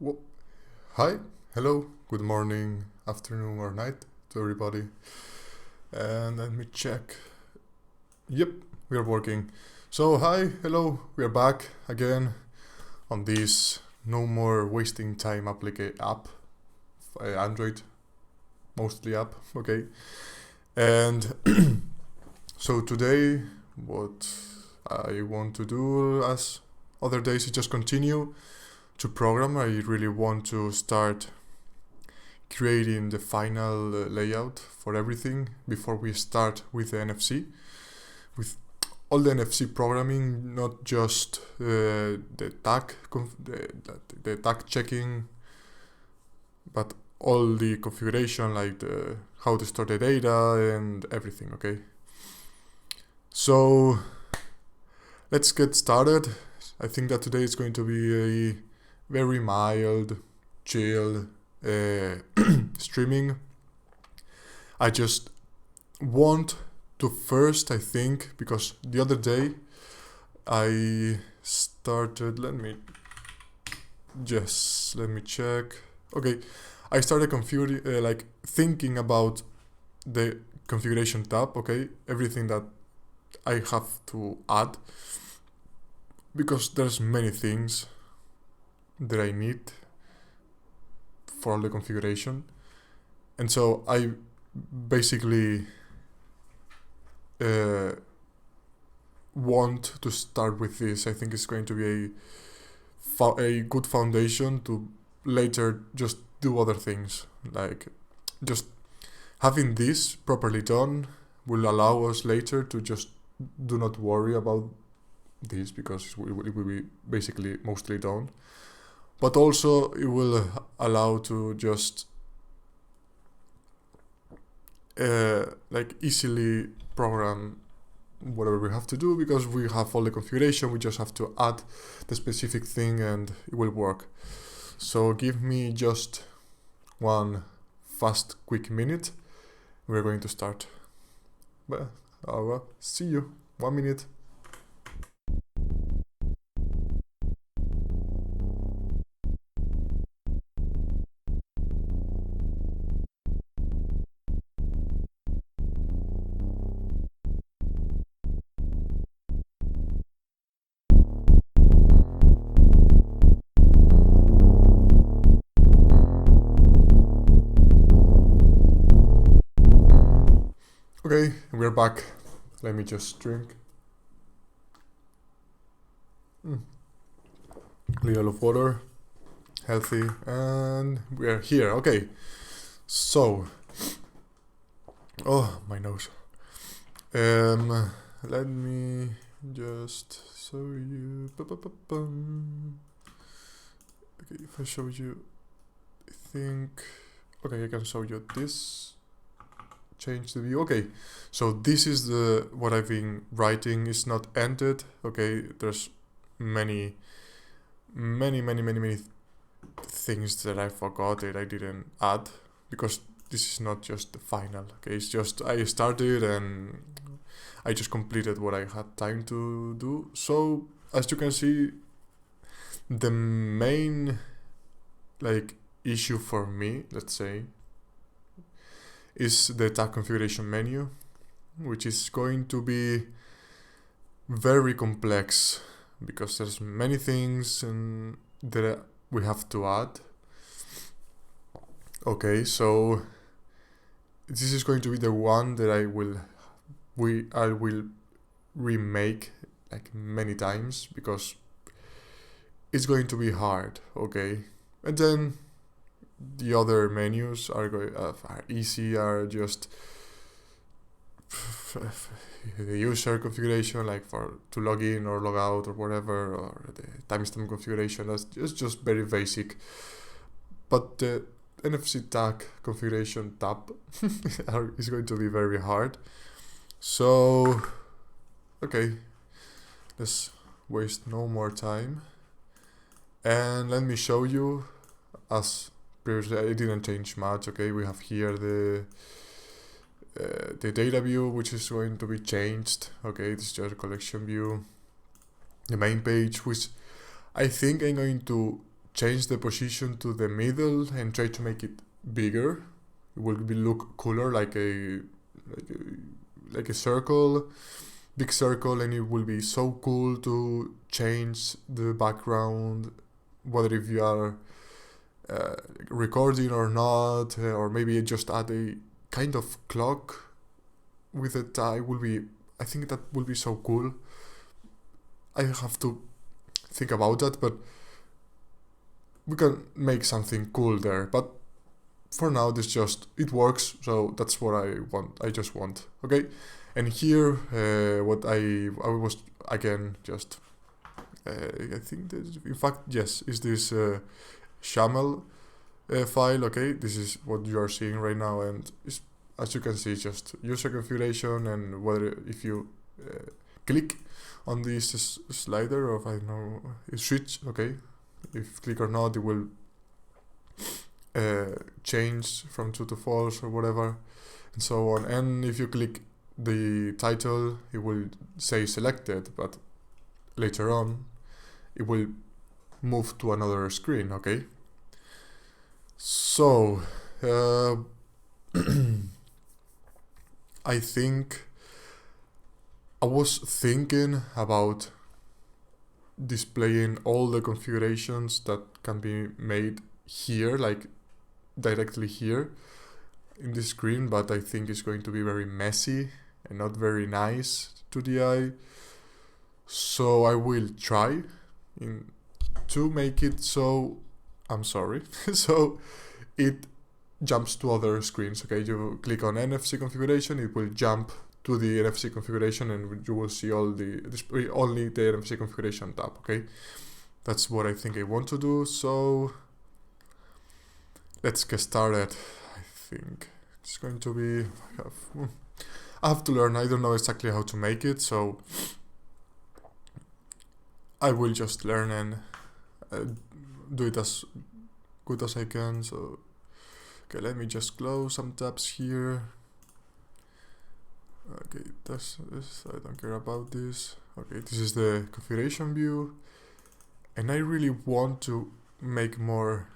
Wh- Hi, hello, good morning, afternoon, or night to everybody. And let me check. Yep, we are working. So, hi, hello, we are back again on this no more wasting time app, Android mostly app, okay. And so today, what I want to do as other days is just continue to program. I really want to start creating the final layout for everything before we start with the NFC. With all the NFC programming, not just the tag checking, but all the configuration, like how to store the data and everything. Okay. So let's get started. I think that today is going to be a very mild, chill streaming. I just want to first, I think, because the other day I started, let me check. Okay, I started configuring, thinking about the configuration tab, okay, everything that I have to add, because there's many things that I need for all the configuration. And so I basically want to start with this. I think it's going to be a good foundation to later just do other things. Like just having this properly done will allow us later to just do not worry about this, because it will be basically mostly done. But also it will allow to just easily program whatever we have to do, because we have all the configuration. We just have to add the specific thing and it will work. So give me just one fast quick minute. We're going to start. Well, see you. 1 minute. Okay, we're back. Let me just drink a little of water, healthy, and we are here. Okay, so my nose. Let me just show you. Okay, if I show you, I think. Okay, I can show you this. Change the view. Okay, so this is the what I've been writing. Is not ended. Okay, there's many things that I forgot that I didn't add, because this is not just the final. Okay, it's just I started and I just completed what I had time to do. So as you can see, the main issue for me, let's say, is the tag configuration menu, which is going to be very complex because there's many things and that we have to add. Okay, so this is going to be the one that I will remake like many times, because it's going to be hard. Okay, and then the other menus are easy, are just the user configuration, like for to log in or log out or whatever, or the timestamp configuration. That's just very basic. But the NFC tag configuration tab is going to be very hard. So, okay, let's waste no more time. And let me show you, as previously I didn't change much. Okay, we have here the data view, which is going to be changed. Okay, this is just a collection view. The main page, which I think I'm going to change the position to the middle and try to make it bigger. It will look cooler, like a circle, big circle, and it will be so cool to change the background, whether if you are recording or not, or maybe just add a kind of clock with a tie. I think that will be so cool. I have to think about that, but we can make something cool there. But for now, it works, so that's what I want. I just want, okay. And here, what I was again just, I think that in fact yes, is this XAML file. Okay, this is what you are seeing right now, and as you can see, just user configuration, and whether if you click on this slider, or I don't know, switch, okay, if click or not, it will change from true to false or whatever, and so on. And if you click the title, it will say selected, but later on it will move to another screen, okay. So I think I was thinking about displaying all the configurations that can be made here, like directly here in the screen, but I think it's going to be very messy and not very nice to the eye. So I will try to make it so, I'm sorry, so it jumps to other screens, okay. You click on NFC configuration, it will jump to the NFC configuration, and you will see only the NFC configuration tab, okay. That's what I think I want to do, so let's get started. I think it's going to be, I have to learn. I don't know exactly how to make it, so I will just learn and do it as good as I can. So okay, let me just close some tabs here. Okay, that's this. I don't care about this. Okay, this is the configuration view, and I really want to make more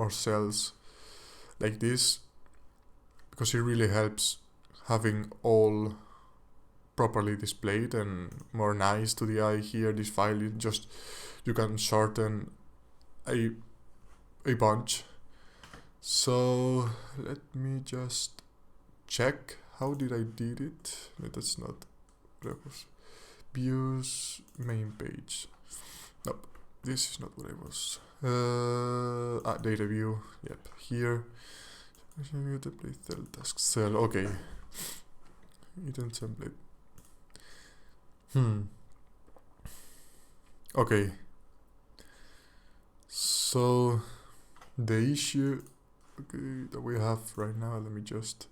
cells like this, because it really helps having all properly displayed and more nice to the eye. Here, this file, you can shorten a bunch. So let me just check how did I did it. No, that's not what I was. Views main page. Nope, this is not what I was. Data view. Yep, here. View template cell task cell. Okay. Hidden template. Okay. So the issue, okay, that we have right now. Let me just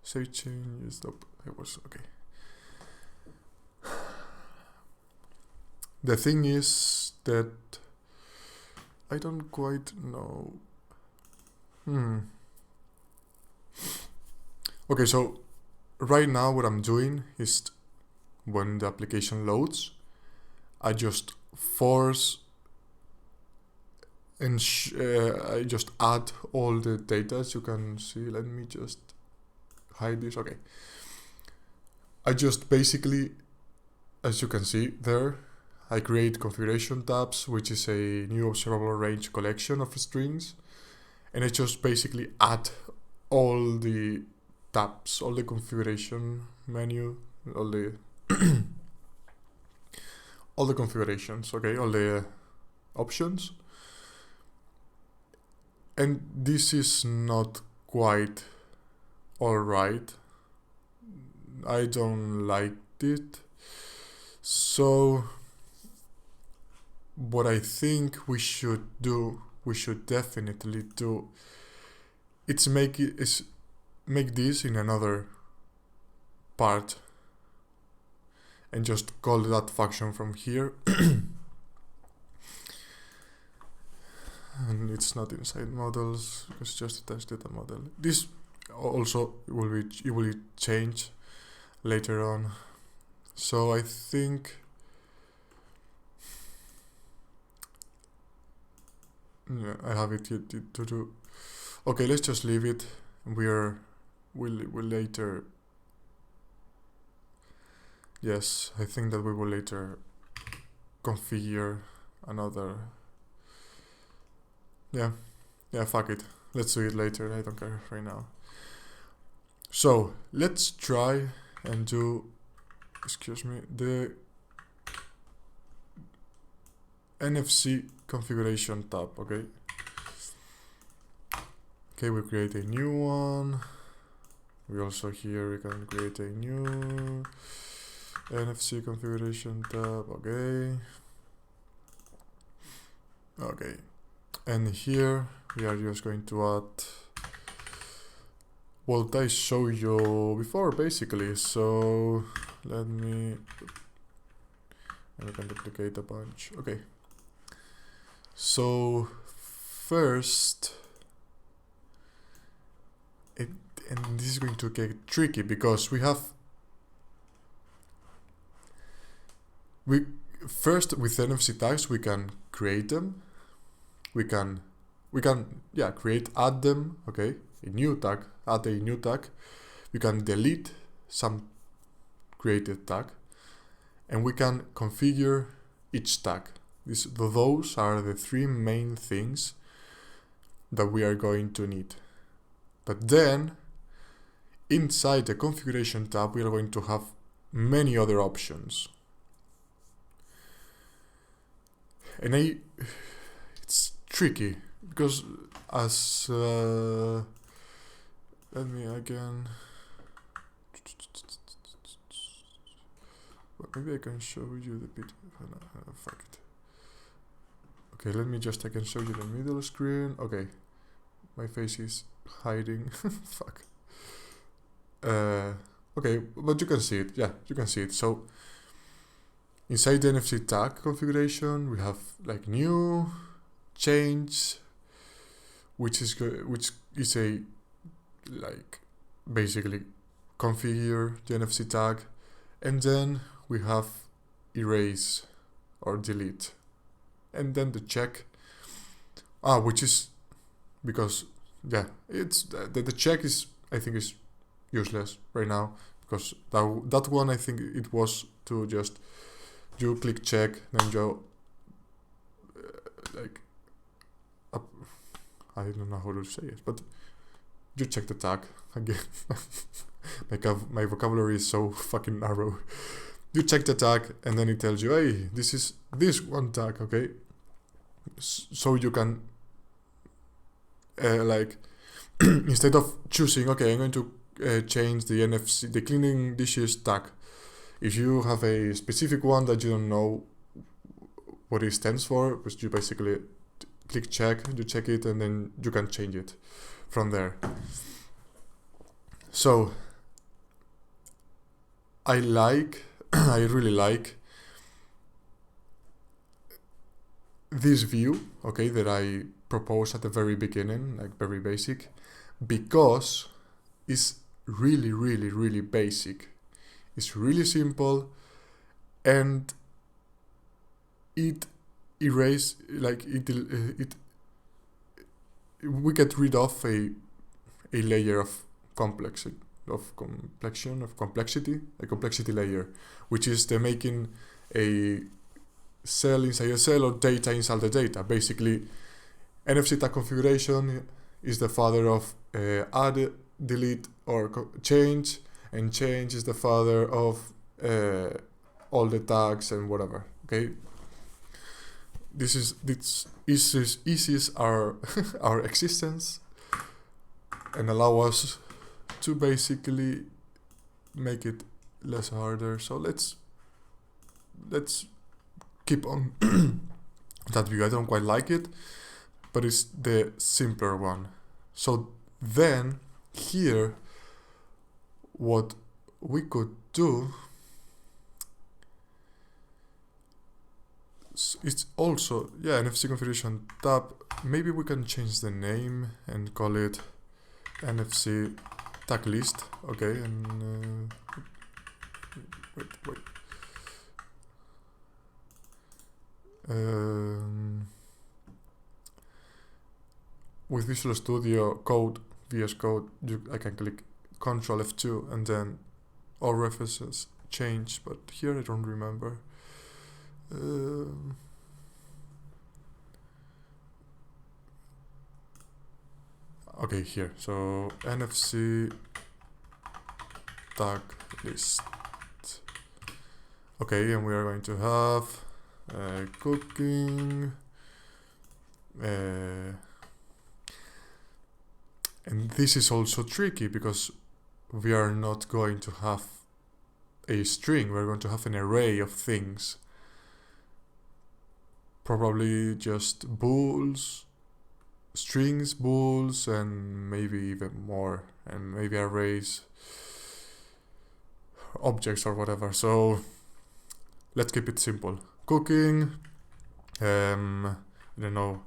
save changes. Nope, it was okay. The thing is that I don't quite know. Okay, so right now what I'm doing is, when the application loads, I just force and I just add all the data, as you can see. Let me just hide this. Okay, I just basically, as you can see there, I create configuration tabs, which is a new observable range collection of strings, and I just basically add all the tabs, all the configuration menu, all the all the configurations, okay, all the options. And this is not quite alright. I don't like it. So what I think we should definitely do, it's make this in another part and just call that function from here. And it's not inside models, it's just a test data model. This also will change later on. So I think Yeah, I have it yet to do. Okay, let's just leave it. We'll later. Yes, I think that we will later configure another. Yeah, fuck it. Let's do it later. I don't care right now. So let's try and do, excuse me, the NFC configuration tab. Okay. Okay, we create a new one. We also here we can create a new NFC configuration tab. Okay. Okay. And here we are just going to add what I showed you before, basically. So let me, and we can duplicate a bunch. Okay. So first, and this is going to get tricky because we first with NFC tags we can create them. We can add them. Okay, a new tag, add a new tag. We can delete some created tag, and we can configure each tag. Those are the three main things that we are going to need. But then inside the configuration tab we are going to have many other options, and it's tricky because as let me again, maybe I can show you the bit. Fuck it. Okay, let me just, I can show you the middle screen. Okay, my face is hiding. Fuck. Okay, but you can see it. Yeah, you can see it. So inside the NFC tag configuration, we have like new, change, which is a like basically configure the NFC tag, and then we have erase or delete, and then the check, which is because it's the check is, I think, is useless right now, because that one I think it was to just you click check, then you like I don't know how to say it, but you check the tag again. My vocabulary is so fucking narrow. You check the tag and then it tells you, hey, this is this one tag, okay? So you can like instead of choosing, okay, I'm going to change the NFC, the cleaning dishes tag. If you have a specific one that you don't know what it stands for, which you basically click check, you check it, and then you can change it from there. So I really like this view, okay, that I proposed at the very beginning, like very basic, because it's really basic. It's really simple, and it erase like it we get rid of a layer of complexity, a complexity layer, which is the making a cell inside a cell or data inside the data. Basically, NFC tag configuration is the father of add, delete, or change, and change is the father of all the tags and whatever. Okay, this eases our our existence and allow us to basically make it less harder. So let's keep on that view. I don't quite like it, but it's the simpler one. So then here what we could do, it's also NFC configuration tab. Maybe we can change the name and call it NFC tag list. Okay, and wait. with Visual Studio Code, VS Code, I can click Ctrl F2 and then all references change, but here I don't remember. Okay, here, so NFC tag list. Okay, and we are going to have cooking, and this is also tricky because we are not going to have a string, we're going to have an array of things. Probably just bools, strings, bools, and maybe even more, and maybe arrays, objects or whatever. So let's keep it simple. Cooking, I don't know,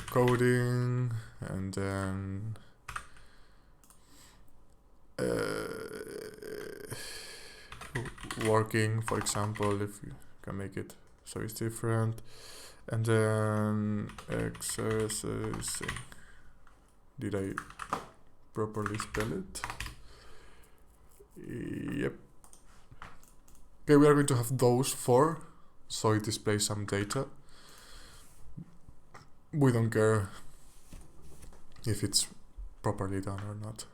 coding, and then working, for example, if you can make it so it's different, and then exercising. Did I properly spell it? Yep. Okay, we are going to have those 4, so it displays some data. We don't care if it's properly done or not.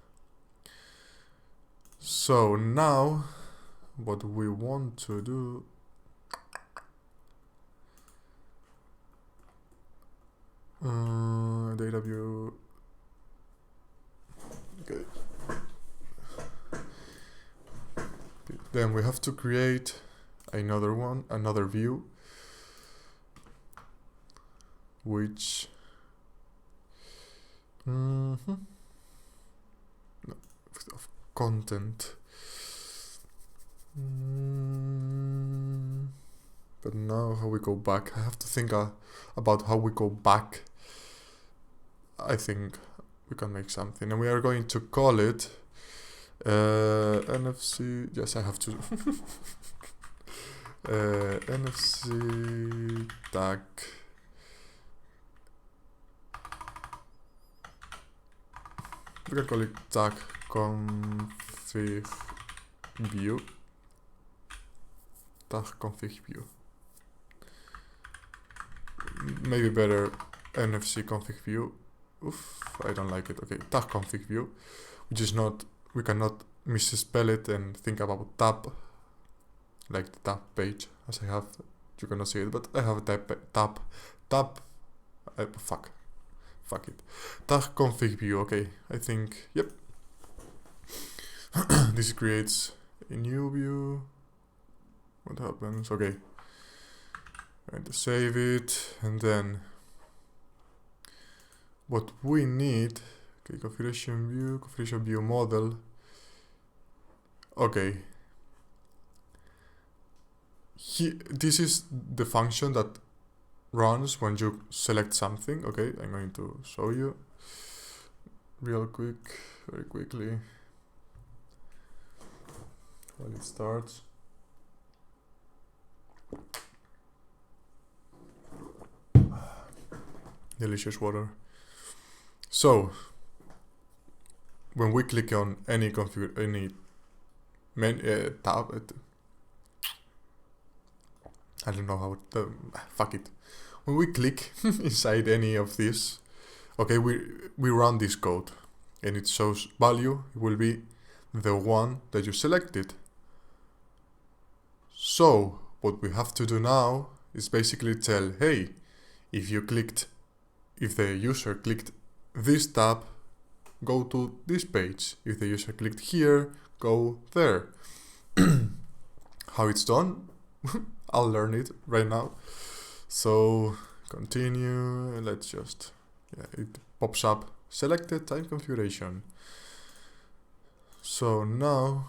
So now what we want to do, data view, okay. Then we have to create another one, another view, which no, of content. But now how we go back, I have to think about how we go back. I think we can make something, and we are going to call it NFC. Yes, I have to. NFC tag we can call it tag config view. Tag config view. Maybe better NFC config view. Oof, I don't like it. Okay, tag config view, which is not, we cannot misspell it and think about tab, like the tab page, as I have. You cannot see it, but I have a tab. Fuck it. Tag config view. Okay, I think, yep. This creates a new view. What happens? Okay, I'm going to save it, and then what we need, okay, configuration view model. Okay, this is the function that runs when you select something. Okay, I'm going to show you real quick, very quickly, while it starts. Delicious water. So when we click on any tab, I don't know how fuck it. When we click inside any of this, okay, we run this code and it shows value. It will be the one that you selected. So what we have to do now is basically tell, hey, if the user clicked this tab, go to this page. If the user clicked here, go there. How it's done? I'll learn it right now. So continue, and let's just, yeah, it pops up selected time configuration. So now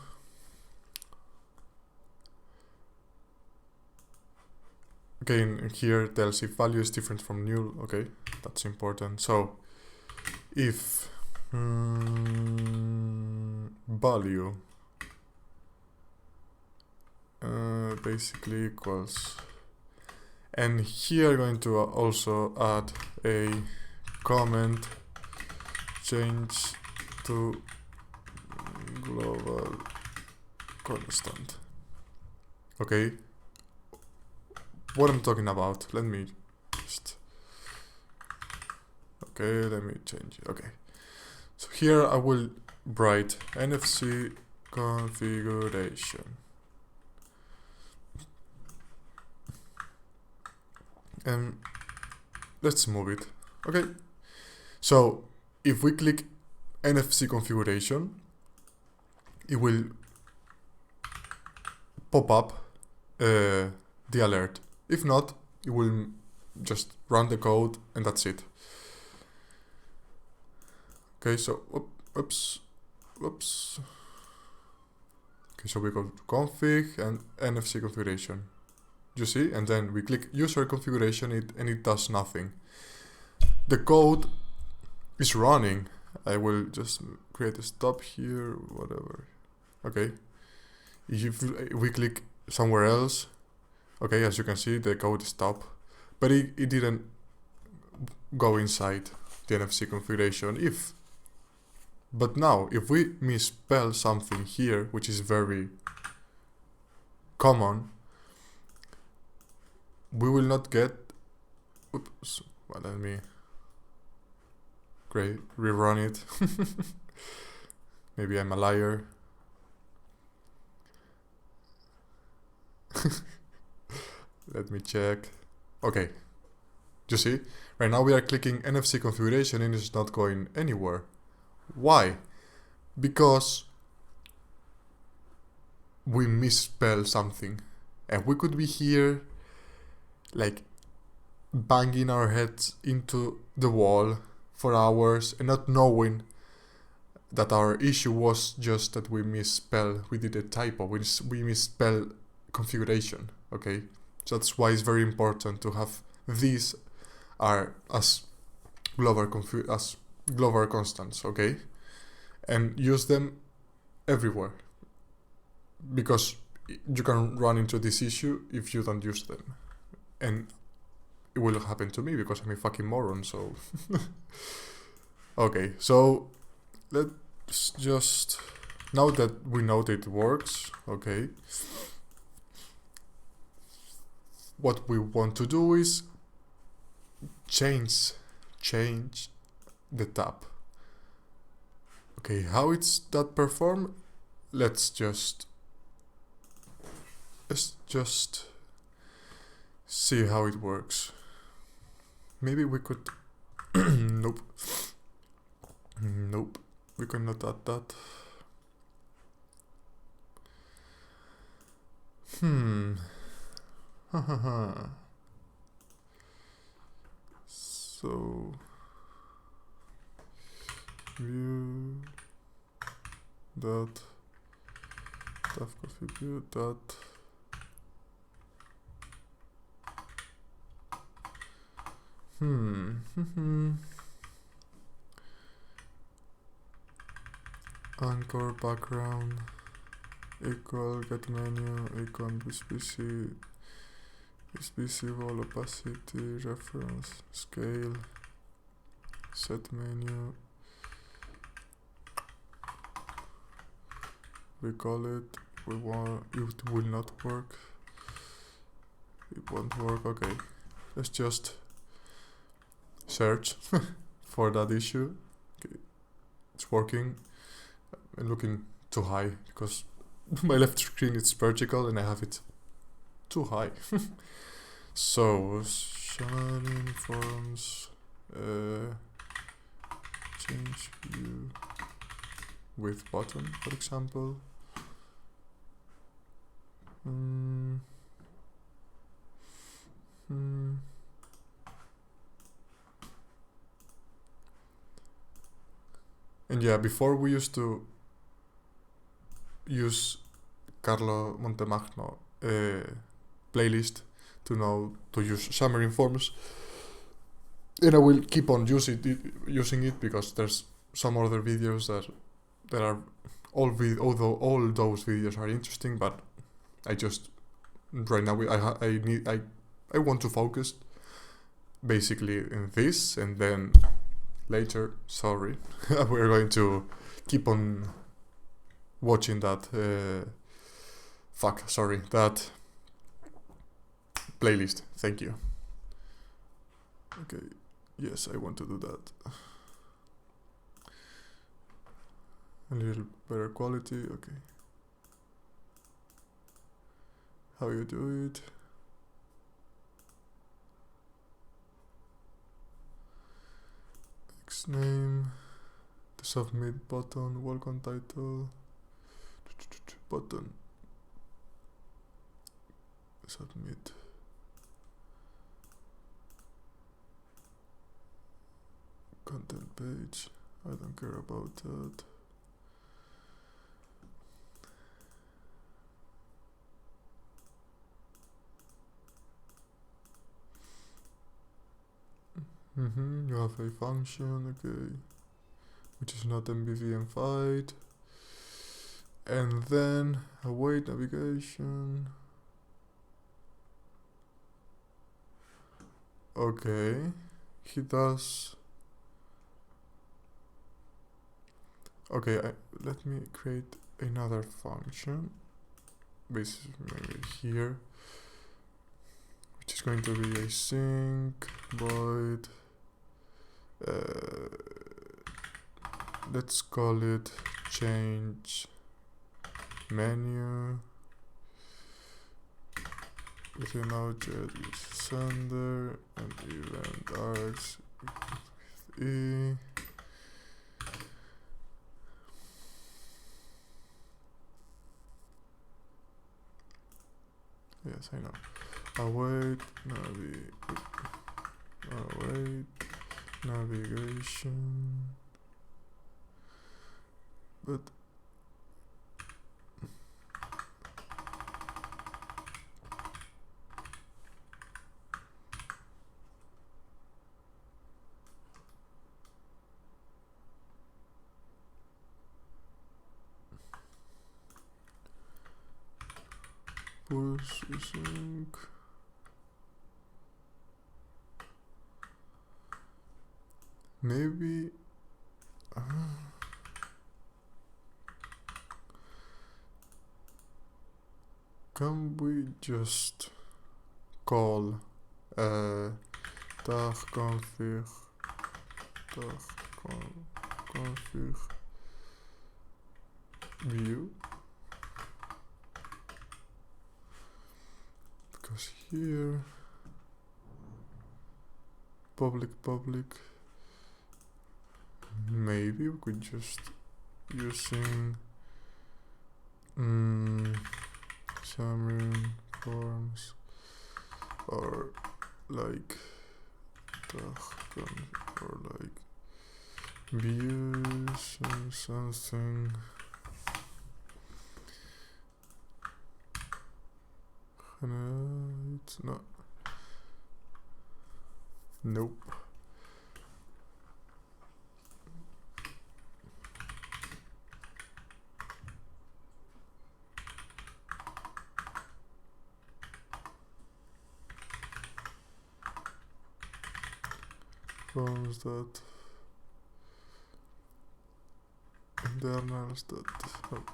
again, here it tells if value is different from null. Okay, that's important. So if value basically equals, and here I'm going to also add a comment change to global constant. Okay, what I'm talking about, let me just, okay, let me change it. Okay, so here I will write NFC configuration, and let's move it. Okay, so if we click NFC configuration, it will pop up the alert. If not, it will just run the code and that's it. Okay, so oops. Okay, so we go to config and NFC configuration. You see, and then we click user configuration and it does nothing. The code is running. I will just create a stop here, whatever. Okay, if we click somewhere else, okay, as you can see, the code stopped, but it didn't go inside the NFC configuration. But now, if we misspell something here, which is very common, we will not get, oops, well, let me rerun it. Maybe I'm a liar. Let me check. Okay, you see, right now we are clicking NFC configuration and it's not going anywhere. Why? Because we misspell something, and we could be here like banging our heads into the wall for hours and not knowing that our issue was just that we did a typo, we misspell configuration. Okay, so that's why it's very important to have these are as global constants, okay, and use them everywhere, because you can run into this issue if you don't use them, and it will happen to me because I'm a fucking moron. So okay, so let's just, now that we know that it works, okay, what we want to do is change the tab. Okay, how it's that perform? Let's just see how it works. Maybe we could nope, we cannot add that. So view dot configure dot anchor background equal get menu equal visible opacity reference scale set menu, we call it, we want, it will not work, it won't work. Okay, let's just search for that issue. Okay, it's working. I'm looking too high because my left screen is vertical and I have it too high. So xamarin.forms change view with button, for example. And yeah, before we used to use Carlo Montemagno playlist to use xamarin.forms, and I will keep on using it because there's some other videos that are although all those videos are interesting, but I just right now I want to focus basically in this, and then later. Sorry. We're going to keep on watching that that playlist. Thank you. Okay, yes, I want to do that. A little better quality. Okay, how you do it? X name, the submit button, welcome title, button, submit. Content page, I don't care about that. You have a function, okay, which is not MVVM5, and then await navigation. Okay, he does. Okay, let me create another function, basically here, which is going to be async void. Let's call it change menu. Within object is sender and event args with e. Yes, I know. Await navigation. But push async. Maybe can we just call tag config view, because here public maybe we could just using xamarin.forms or like or like views and something. It's not. Nope. Forms that internals that nope.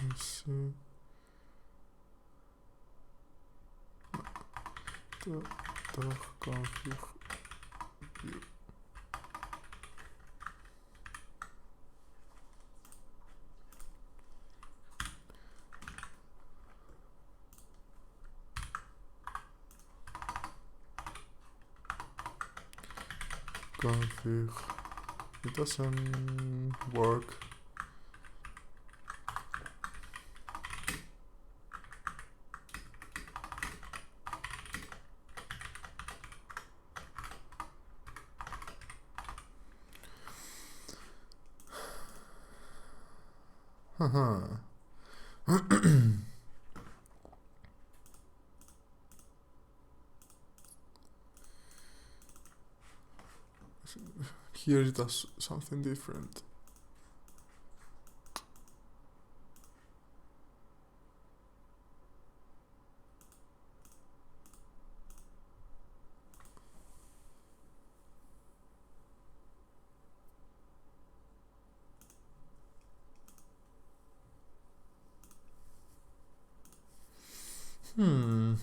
Let's see. The config view. Config. It doesn't work. Here it does something different. Hmm.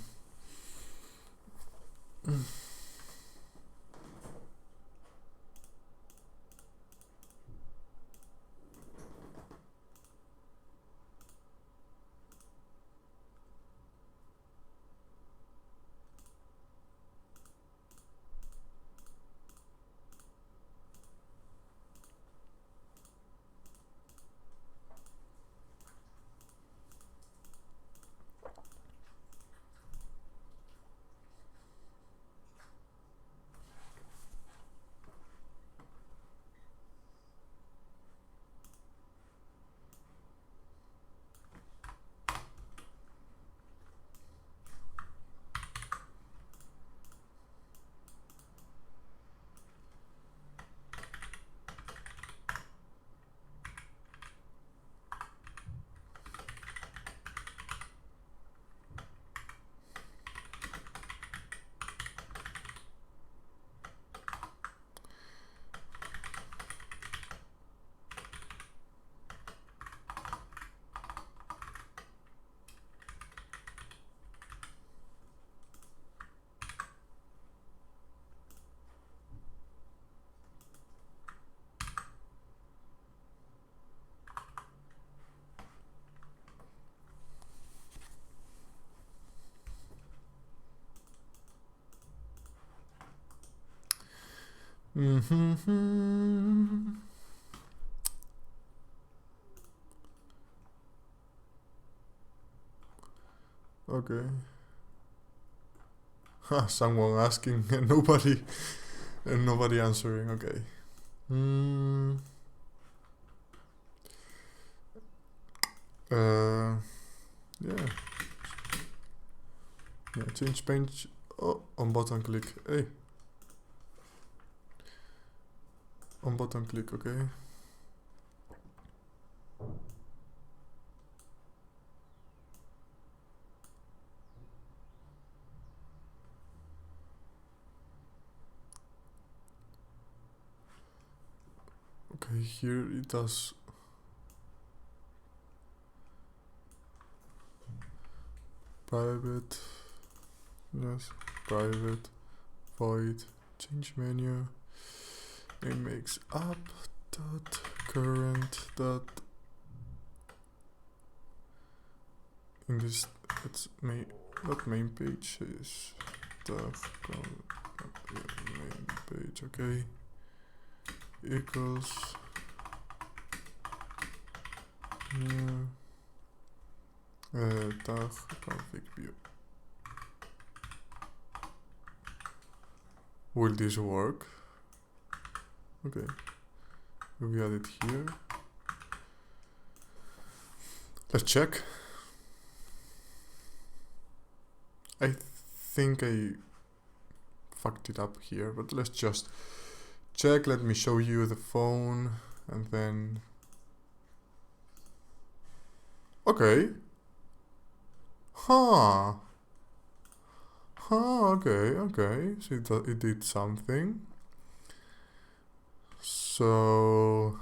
Mm-hmm. Okay. Someone asking and nobody answering. Okay. Yeah. Yeah. Change page. Oh, on button click. Hey. On button click. Okay. Okay. Here it does. Private. Yes. Private. Void. Change menu. It makes app dot current dot. In this, it's main, not main page, is the main page. Okay. Equals. Yeah. Tag config view. Will this work? Okay. We add it here. Let's check. I think I fucked it up here, but let's just check. Let me show you the phone and then. Okay. Huh. Okay. So it did something. So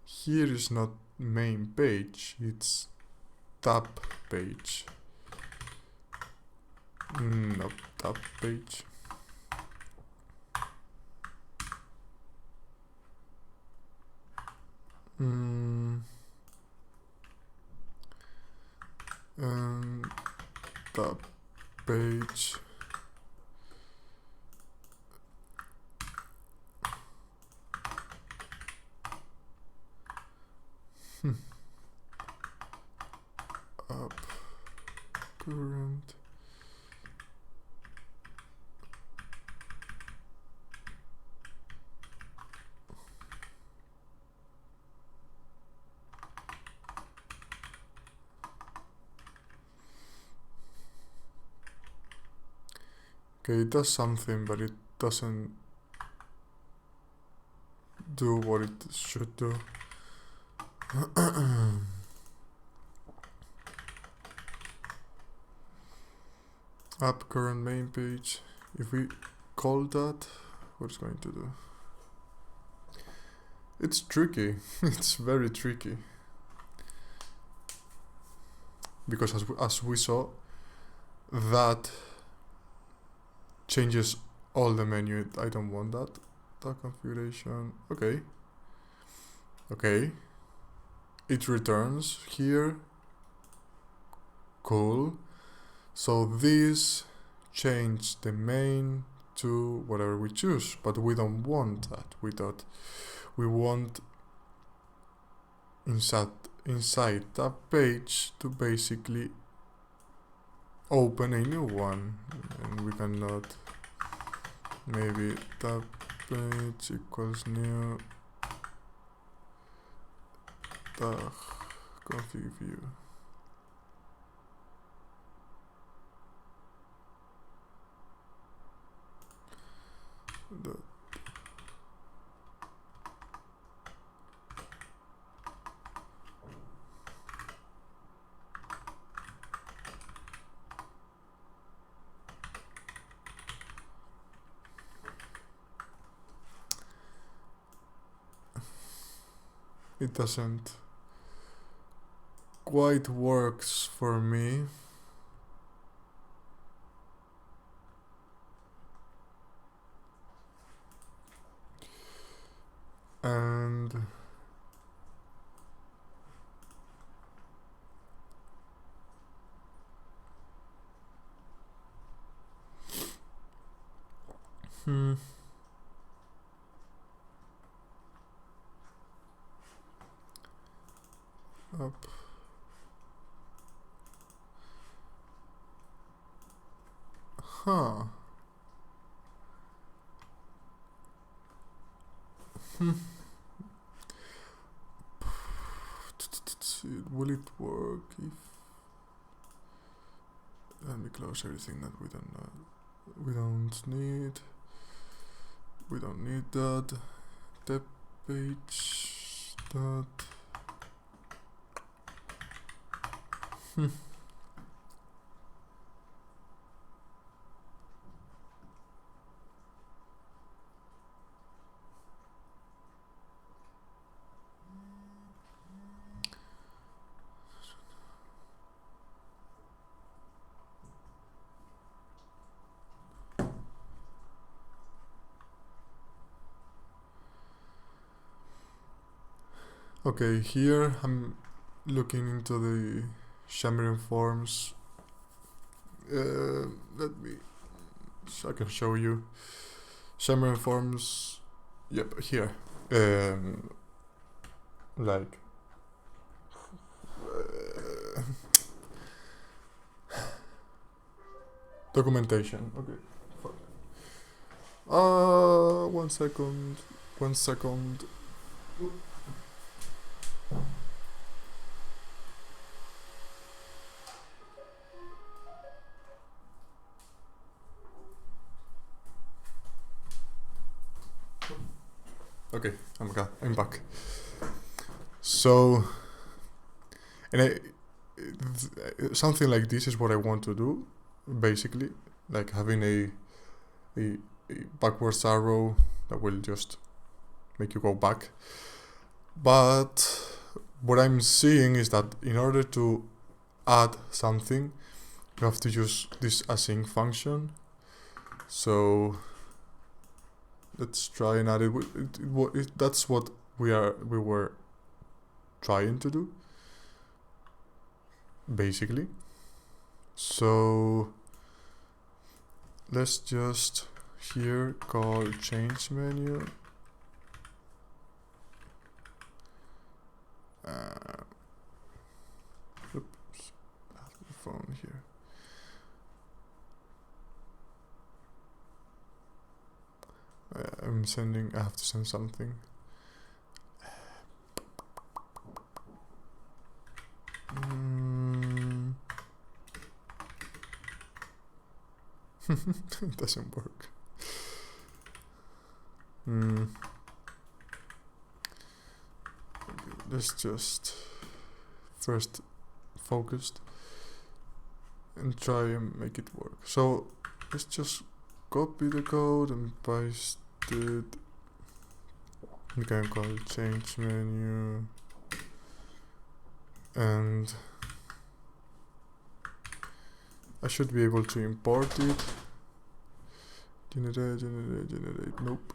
here is not main page, it's tab page. No, tab page. Tab page. Up current. Okay, it does something, but it doesn't do what it should do. App current main page. If we call that, what's going to do? It's tricky. It's very tricky. Because as we saw, that changes all the menu. I don't want that. That configuration. Okay. It returns here. Cool. So this change the main to whatever we choose, but we don't want that. We want inside that page to basically open a new one, and we cannot. Maybe that page equals new config view. It doesn't quite works for me. And up. Huh. Will it work if... Let me close everything that we don't need. We don't need that. Tab page that. Okay, here I'm looking into the xamarin.forms. Let me, so I can show you. xamarin.forms. Yep, here. Like. Documentation. Okay. 1 second. 1 second. Okay, I'm back. So, something like this is what I want to do, basically, like having a backwards arrow that will just make you go back. But what I'm seeing is that in order to add something, you have to use this async function. So let's try and add it. That's what we were trying to do, basically. So let's just here call change menu. Oops, I have the phone here. I have to send something. It doesn't work. Let's just first focused and try and make it work. So let's just copy the code and paste it. We can call it change menu and I should be able to import it. Generate, nope.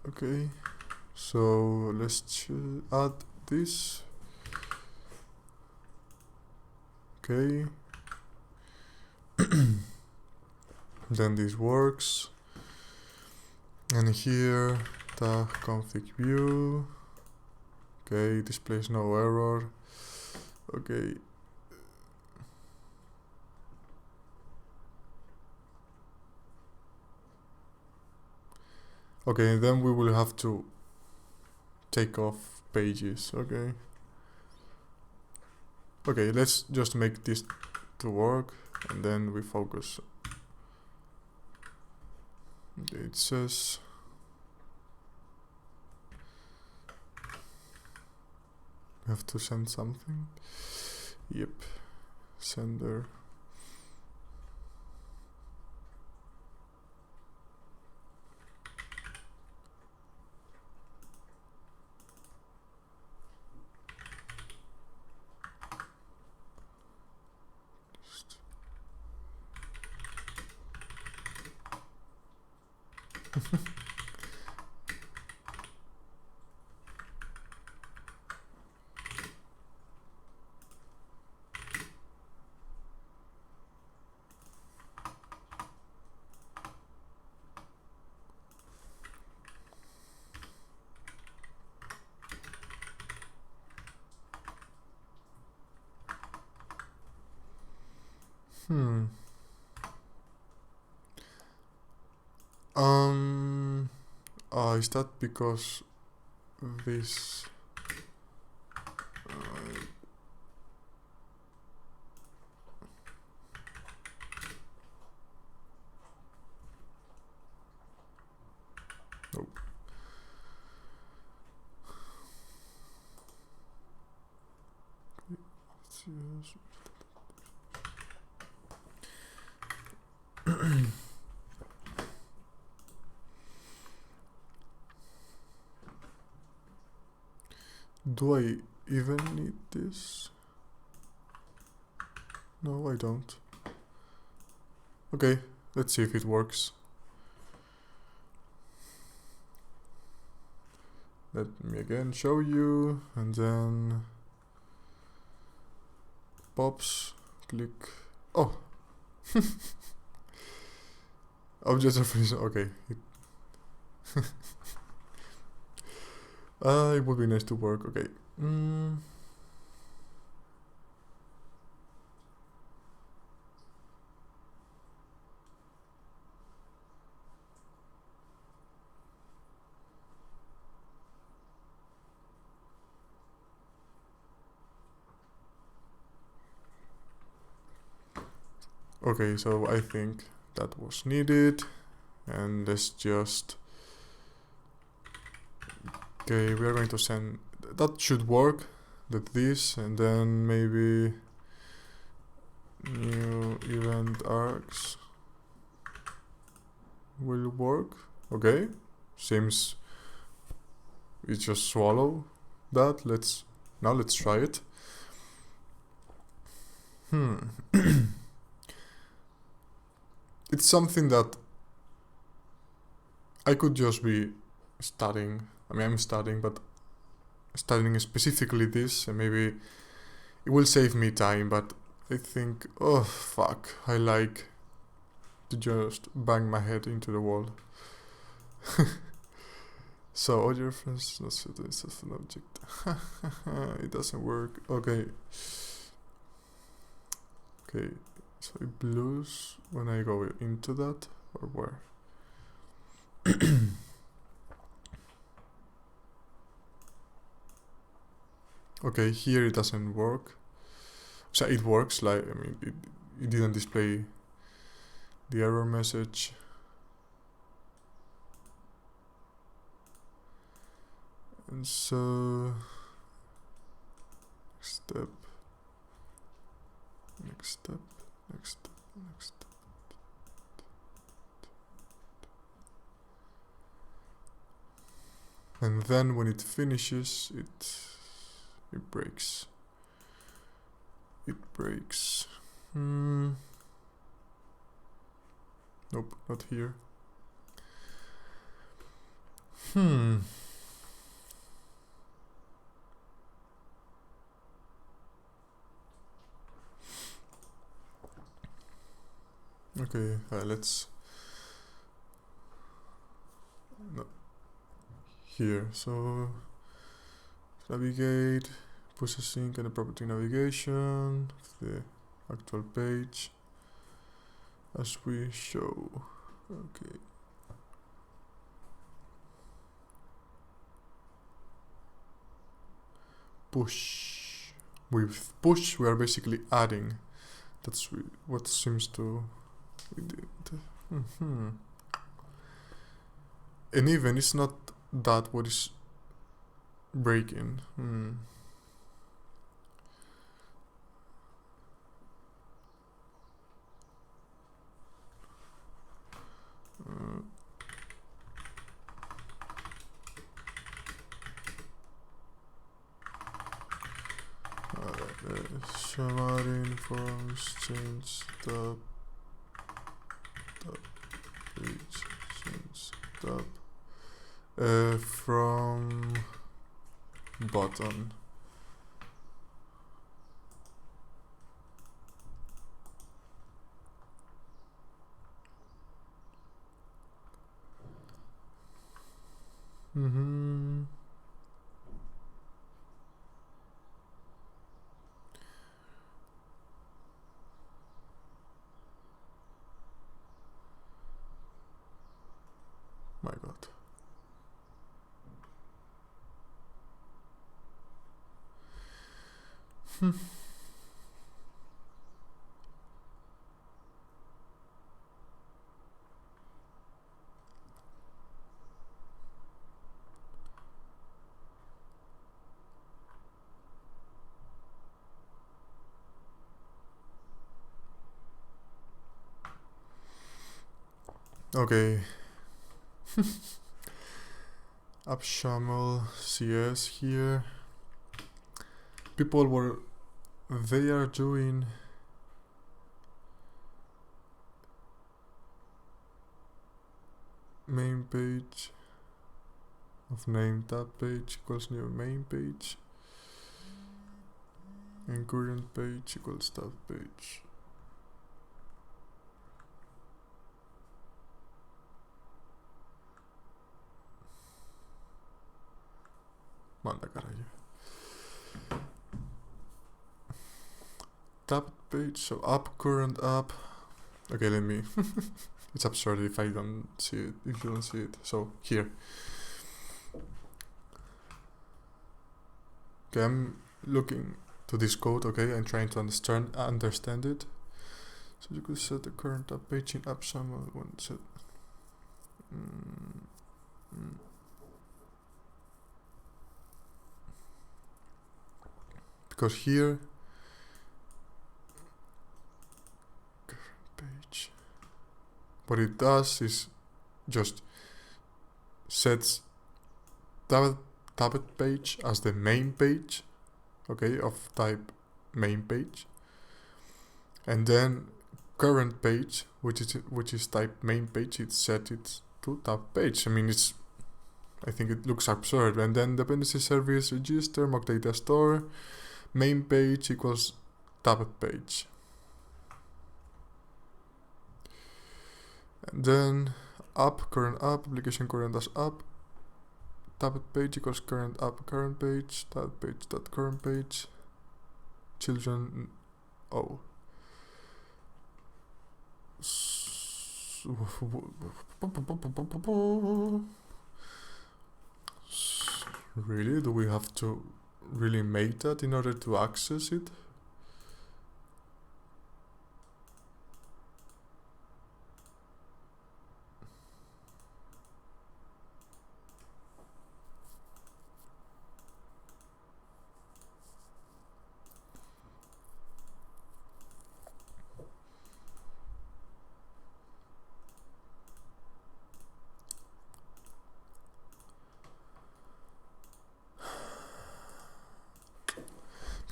Okay, so let's add this. Okay. Then this works. And here, tag config view. Okay, displays no error. Okay. Okay, then we will have to take off pages, okay. Okay, let's just make this to work and then we focus. Okay, it says we have to send something. Yep, sender. Is that because this nope. Do I even need this? No, I don't. Okay, let's see if it works. Let me again show you, and then pops, click. Oh, object reference. Okay, it would be nice to work. Okay. Okay, so I think that was needed, and let's just. Okay, we are going to send. That should work. That this, and then maybe new event arcs will work. Okay, seems we just swallow that. Let's try it. It's something that I could just be studying. I mean, I'm studying, but studying specifically this, and maybe it will save me time, but I think, oh fuck, I like to just bang my head into the wall. So, audio reference, that's an object. It doesn't work. Okay. Okay, so it blues when I go into that, or where? Okay, here it doesn't work. So it works, like, I mean, it didn't display the error message. And so, next step, next step, next step, next step. and then when it finishes, it breaks. It breaks. Nope, not here. Okay, let's no, here. So navigate, push a sync and a property navigation of the actual page as we show. Okay. Push. With push, we are basically adding. That's what seems to we did. And even it's not that what is breaking. xamarin.forms change tab page change tab from button. My god. Okay. Upshamel CS here. People they are doing main page of name tab page equals new main page and current page equals tab page. Manda carajo. Tab page, so up, current up. Okay, let me. It's absurd if I don't see it, if you don't see it. So here. Okay, I'm looking to this code, okay, and trying to understand it. So you could set the current tab page in app summary one set. Because here current page, what it does is just sets tabbed page as the main page, okay, of type main page, and then current page, which is type main page, it's set it to tab page. I mean, I think it looks absurd. And then dependency service register mock data store main page equals tabbed page, and then up current up application current as up tabbed page equals current up current page tab page dot current page children Really? Do we have to really make that in order to access it?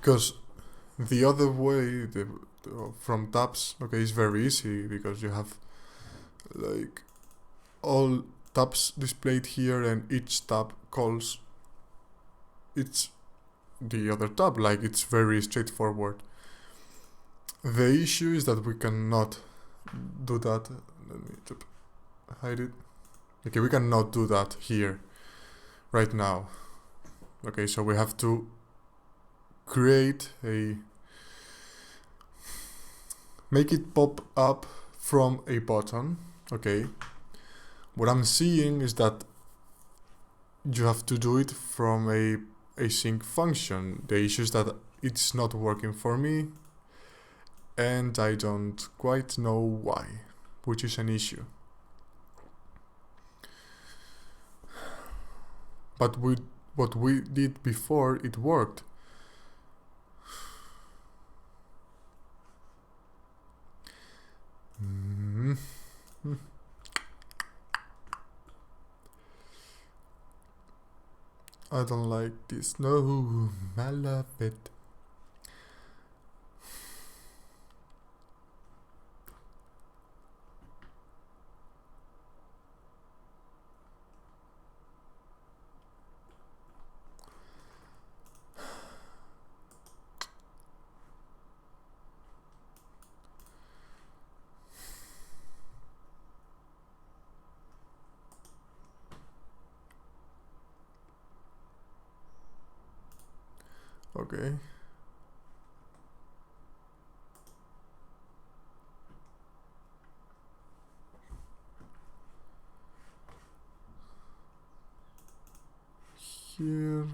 Because the other way, from tabs, okay, is very easy because you have like all tabs displayed here, and each tab calls the other tab. Like, it's very straightforward. The issue is that we cannot do that. Let me hide it. Okay, we cannot do that here right now. Okay, so we have to make it pop up from a button. Okay, what I'm seeing is that you have to do it from a async function. The issue is that it's not working for me, and I don't quite know why, which is an issue. But what we did before, it worked. I don't like this. No, I love it. Okay. Here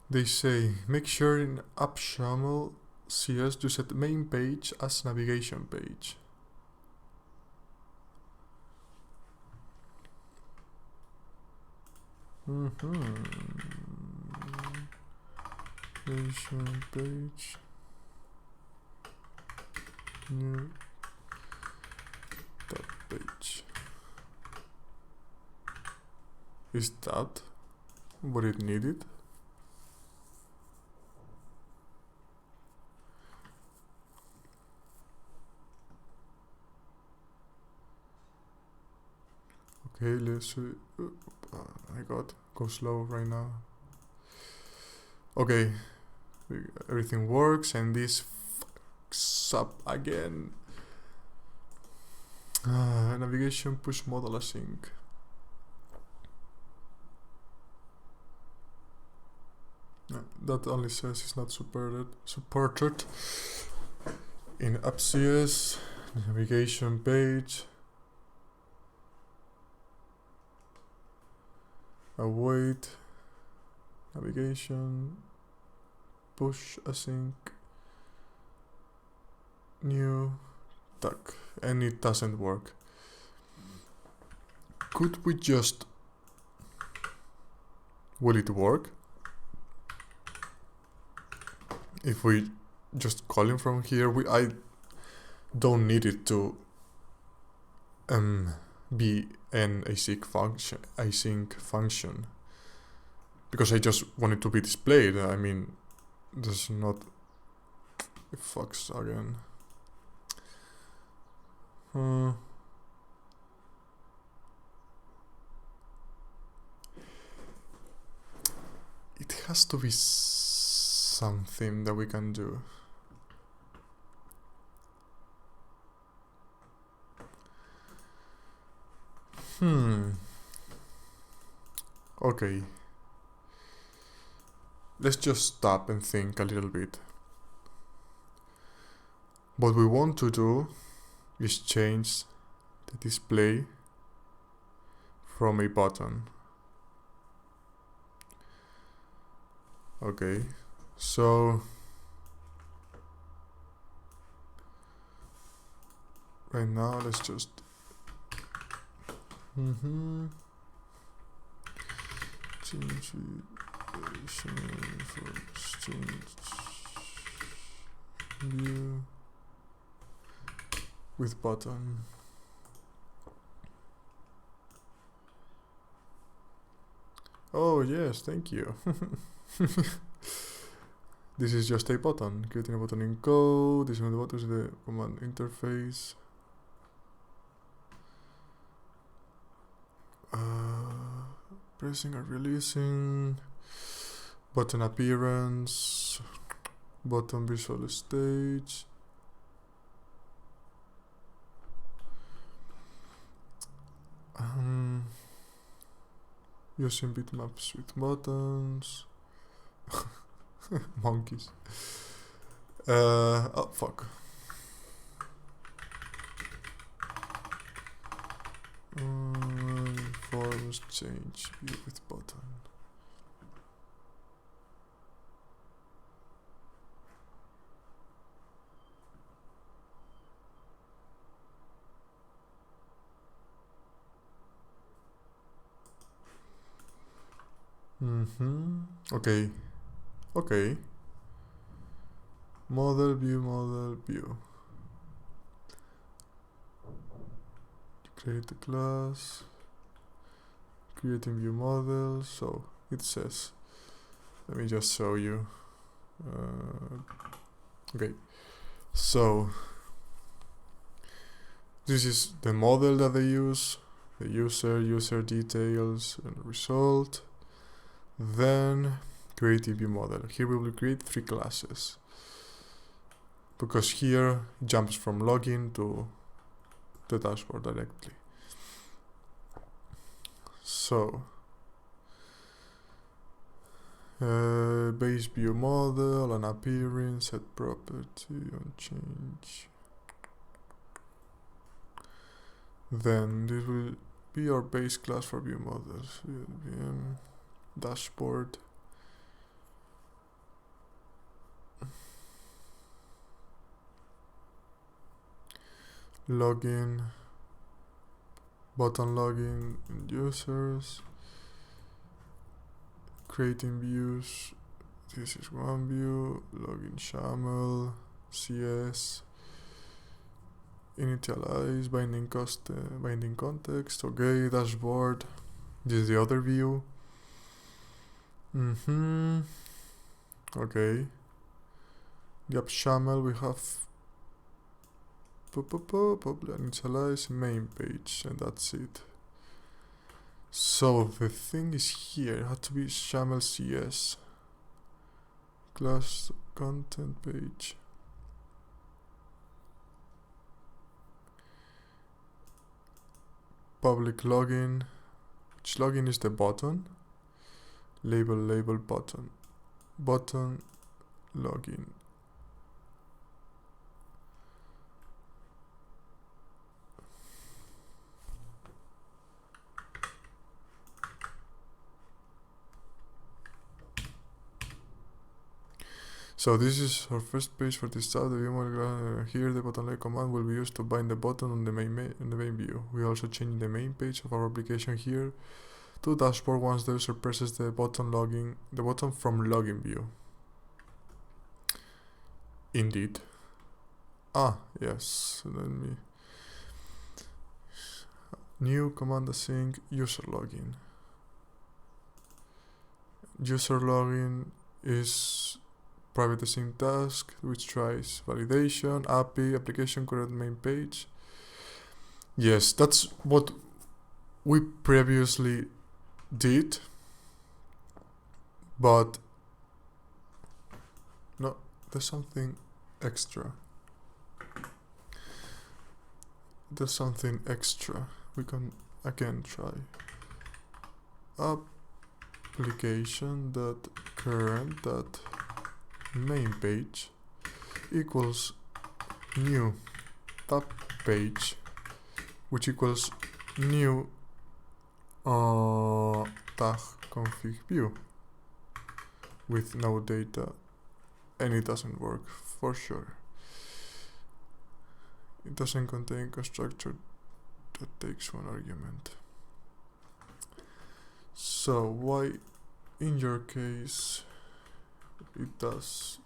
they say make sure in xaml CS to set main page as navigation page. Navigation page. New tab page. Is that what it needed? Okay, let's see. My god, go slow right now. Okay, everything works, and this fucks up again. Navigation push model async. That only says it's not supported in AppCS navigation page. Await navigation push async new tag, and it doesn't work. Could we just, will it work if we just call him from here? I don't need it to be an async function, because I just want it to be displayed. I mean, there's not. It fucks again. It has to be something that we can do. Okay. Let's just stop and think a little bit. What we want to do is change the display from a button. Okay, so right now let's just change view with button. Oh yes, thank you. This is just a button. Creating a button in code. This is the button is the command interface. Pressing and releasing. Button appearance. Button visual stage. Using bitmaps with buttons. Monkeys. Oh fuck. Forms change view with button. Okay. Okay. Model view, model view. Create the class. Creating view model. So it says, let me just show you. Okay. So this is the model that they use. The user details, and result. Then create a view model. Here we will create 3 classes, because here it jumps from login to the dashboard directly. So base view model, an appearance, set property, on change. Then this will be our base class for view models. Dashboard. Login. Button login and users. Creating views. This is one view. Login XAML. CS. Initialize. Binding context. Okay. Dashboard. This is the other view. Okay. The app XAML we have initialize main page, and that's it. So the thing is here, it had to be XAML CS. Class content page. Public login. Which login is the button? Label button. Button login. So this is our first page for this tab. Here the button like command will be used to bind the button on the main view. We also change the main page of our application here to dashboard once the user presses the button from login view. Indeed. Yes. Let me new command async user login. User login is private async task which tries validation, API, application current main page. Yes, that's what we previously did, but no, there's something extra. We can again try application.current.main page equals new tab page, which equals new tag config view with no data, and it doesn't work for sure. It doesn't contain constructor that takes one argument. So why in your case it does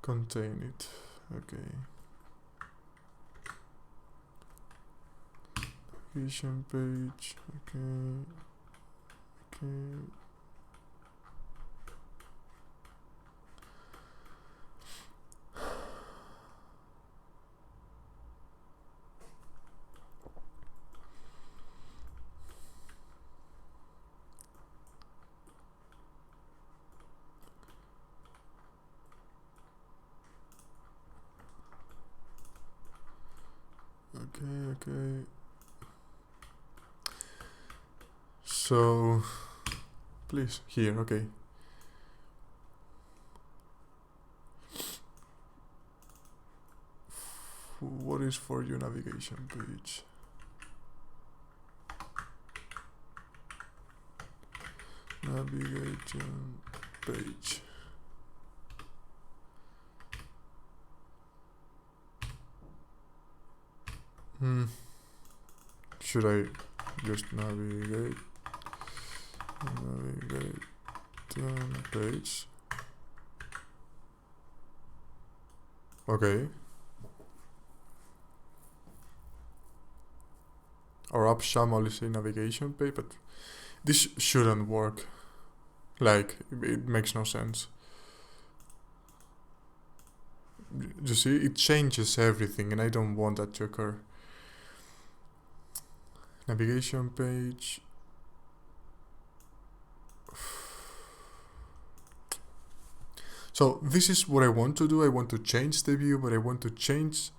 contain it? Okay. Vision page. Okay. Okay. So, please, here, okay. What is for your navigation page? Navigation page. Should I just navigate page? Okay. Our app SAML is a navigation page, but this shouldn't work. Like, it makes no sense. You see, it changes everything and I don't want that to occur. Navigation page. So this is what I want to do. I want to change the view, but I want to change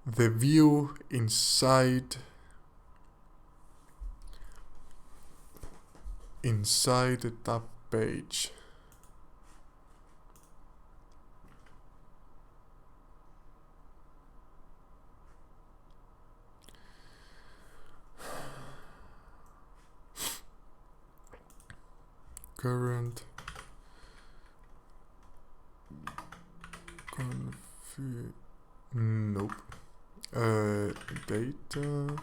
the view inside the tab page. Current config, nope. Data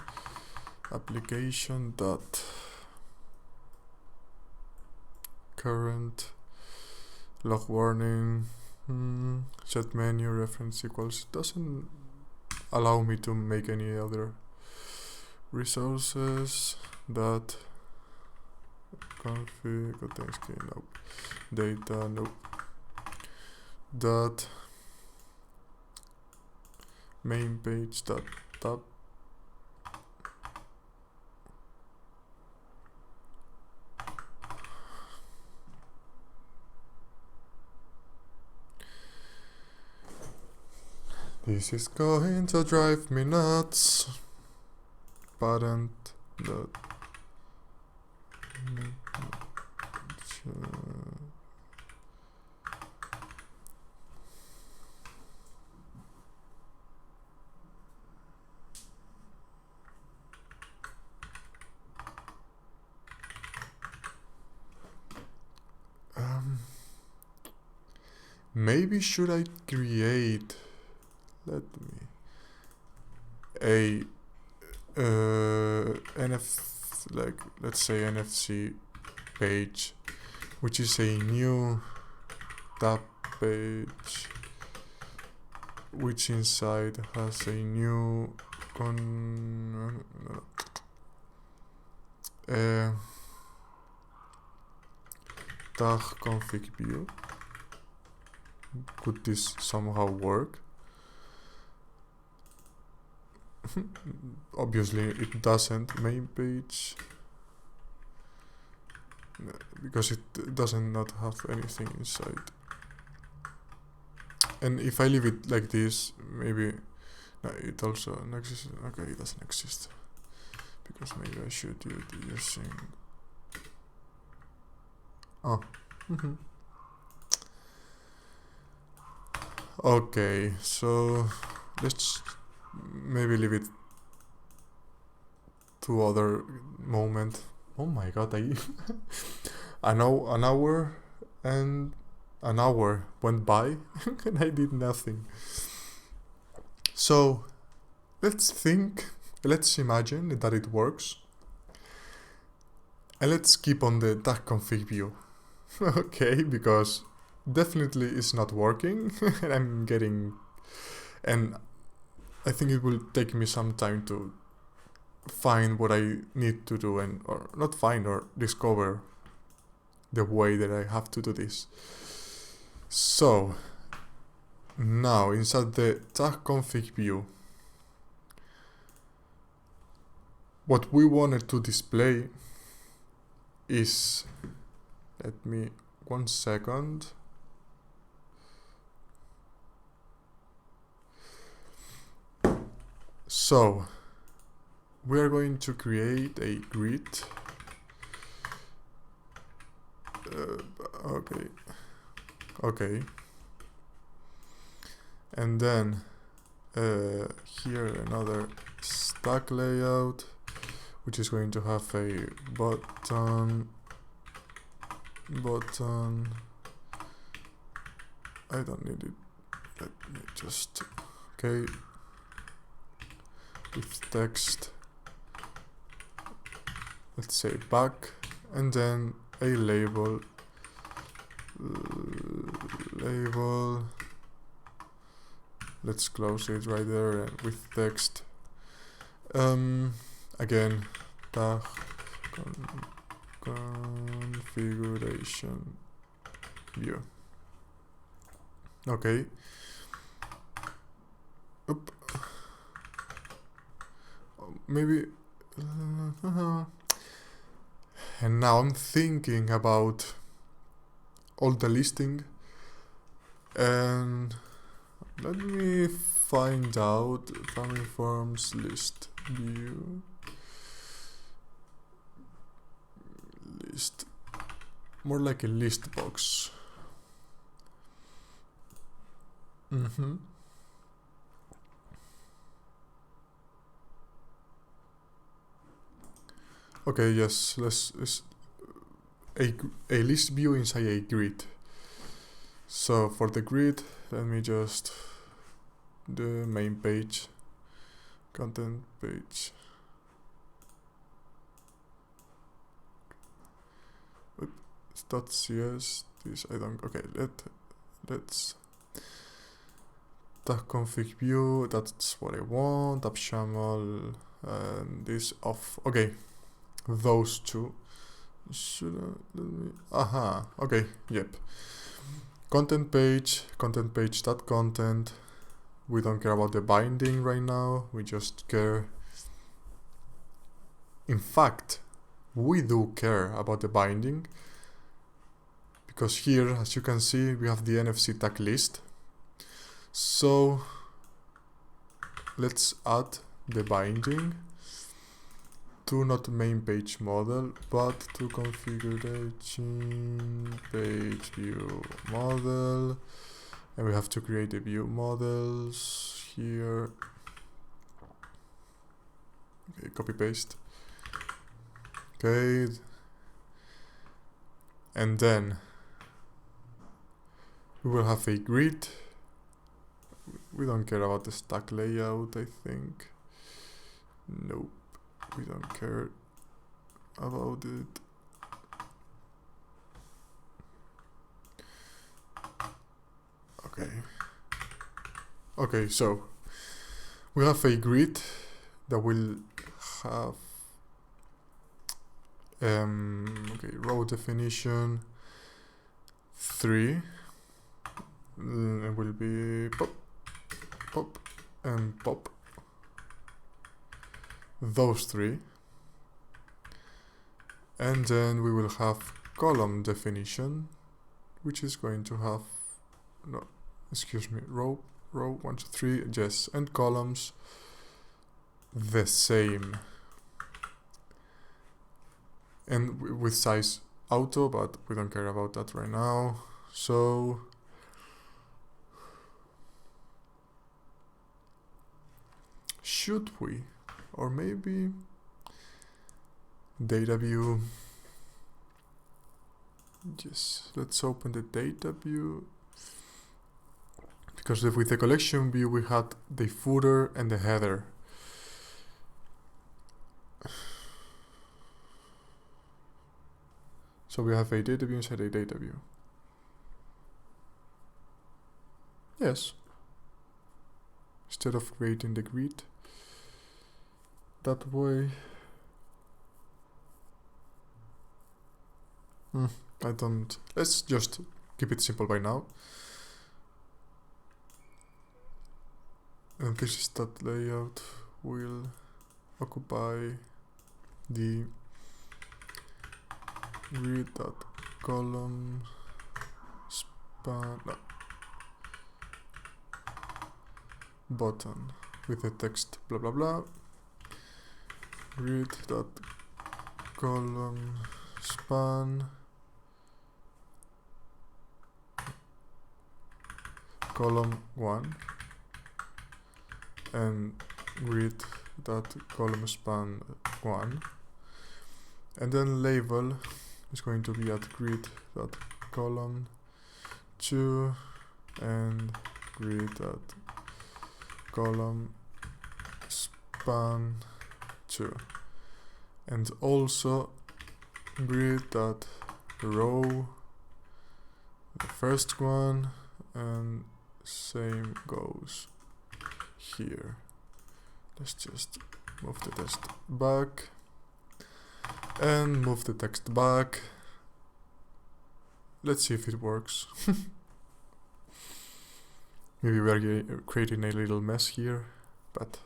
application dot current log warning set menu reference equals. Doesn't allow me to make any other resources. Dot config, nope. Data, nope. Dot main page dot tab. This is going to drive me nuts. Parent dot maybe should I create, let me, a let's say NFC page, which is a new tab page, which inside has a new tag config view. Could this somehow work? Obviously it doesn't. Main page, because it doesn't not have anything inside. And if I leave it like this, maybe it also exists. Okay, it doesn't exist, because maybe I should do it using okay, so let's maybe leave it to other moment. Oh my god, I know an hour and an hour went by and I did nothing. So let's imagine that it works, and let's keep on the tag config view. Okay, because definitely it's not working and and I think it will take me some time to find what I need to do, or not find, or discover the way that I have to do this. So now inside the tag config view, what we wanted to display is, let me 1 second. So we are going to create a grid. Okay, and then here another stack layout, which is going to have a button. I don't need it. Let me just, okay, with text, let's say back, and then a label, let's close it right there, and with text, again, tag configuration view. Okay. Oop. Maybe. And now I'm thinking about all the listing, and let me find out xamarin.forms list view. List, more like a list box. Okay, yes, let's a list view inside a grid. So for the grid, let me just the main page, content page. .cs, this I don't, okay, let's tag config view, that's what I want, app XAML, and this off, okay, those two. Should I, let me, okay, yep. Content page dot content. We don't care about the binding right now, we just care, in fact, we do care about the binding, because here, as you can see, we have the NFC tag list. So let's add the binding to not main page model, but to configuration page view model, and we have to create the view models here. Okay, copy paste. Okay, and then we will have a grid. We don't care about the stack layout, I think. Nope, we don't care about it. Okay, so we have a grid that will have row definition 3. It will be pop, pop, and pop. Those 3. And then we will have column definition, which is going to have, row 1 to 3, yes, and columns the same. And with size auto, but we don't care about that right now. So should we, or maybe data view? Yes, let's open the data view, because with the collection view we had the footer and the header. So we have a data view inside a data view. Yes. Instead of creating the grid that way. I don't, let's just keep it simple by now. And this is that layout will occupy the grid.column span button. with the text blah blah blah, grid dot column span column 1 and grid dot column span 1, and then label is going to be at grid dot column 2 and grid dot column span 2, and also grid dot row the first one, and same goes here. Let's just move the text back and move the text back. Let's see if it works. Maybe we are creating a little mess here, but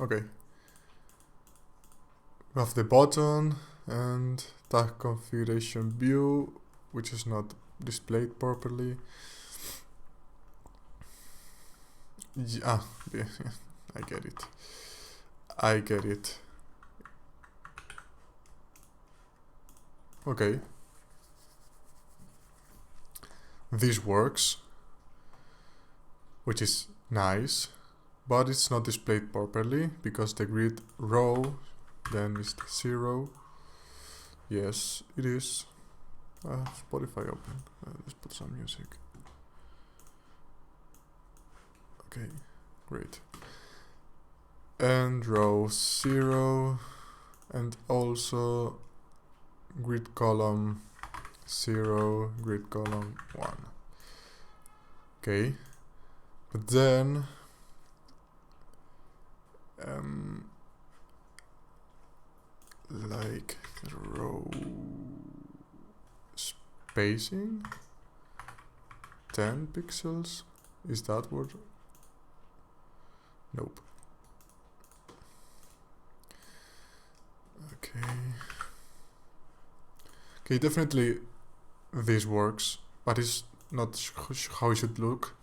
okay. We have the button and tag configuration view, which is not displayed properly. Yeah, I get it. I get it. Okay. This works, which is nice, but it's not displayed properly because the grid row then is the 0. Yes, it is. Spotify open. Let's put some music. Okay, great. And row 0, and also grid column 0, grid column 1. Okay, but then like row spacing 10 pixels, is that what? Nope. Okay, definitely this works, but it's not how it should look.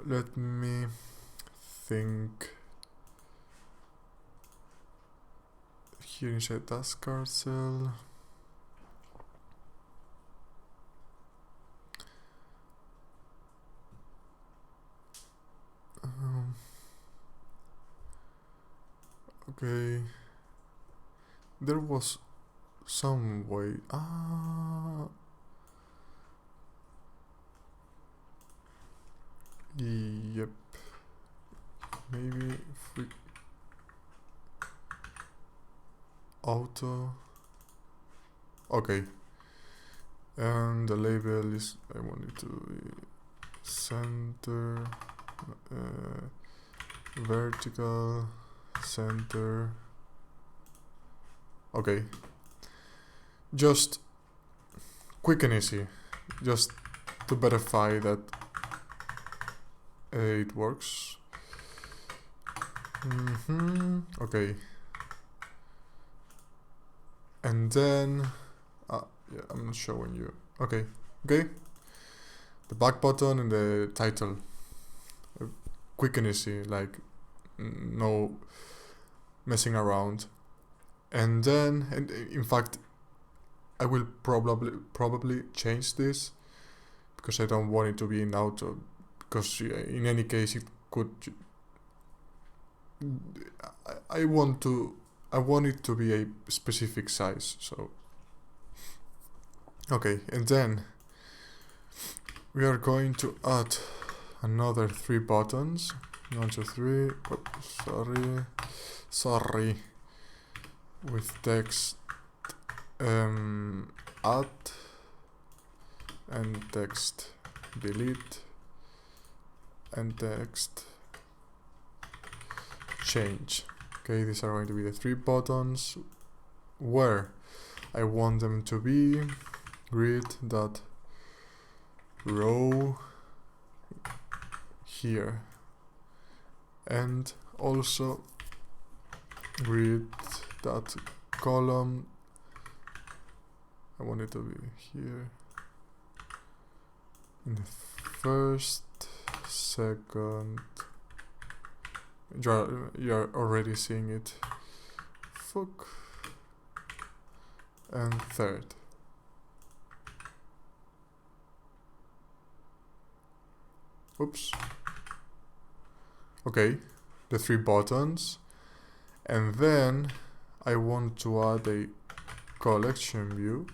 Let me think. Here inside task carousel. Okay. There was some way. Yep. Maybe if we auto. Okay. And the label is, I want it to be center, vertical, center. Okay. Just quick and easy. Just to verify that it works. Okay. And then yeah, I'm not showing you. Okay. The back button and the title. Quick and easy, like no messing around. And then, and in fact, I will probably change this because I don't want it to be in auto, because in any case it could. I want it to be a specific size. So okay, and then we are going to add another 3 buttons. 1, 2, 3. Oh, sorry. With text add and text delete and text change. Okay, these are going to be the 3 buttons where I want them to be grid dot row here, and also grid that column. I want it to be here in the first, second. You're already seeing it. Fuck. And third. Oops. Okay, the 3 buttons. And then I want to add a collection view,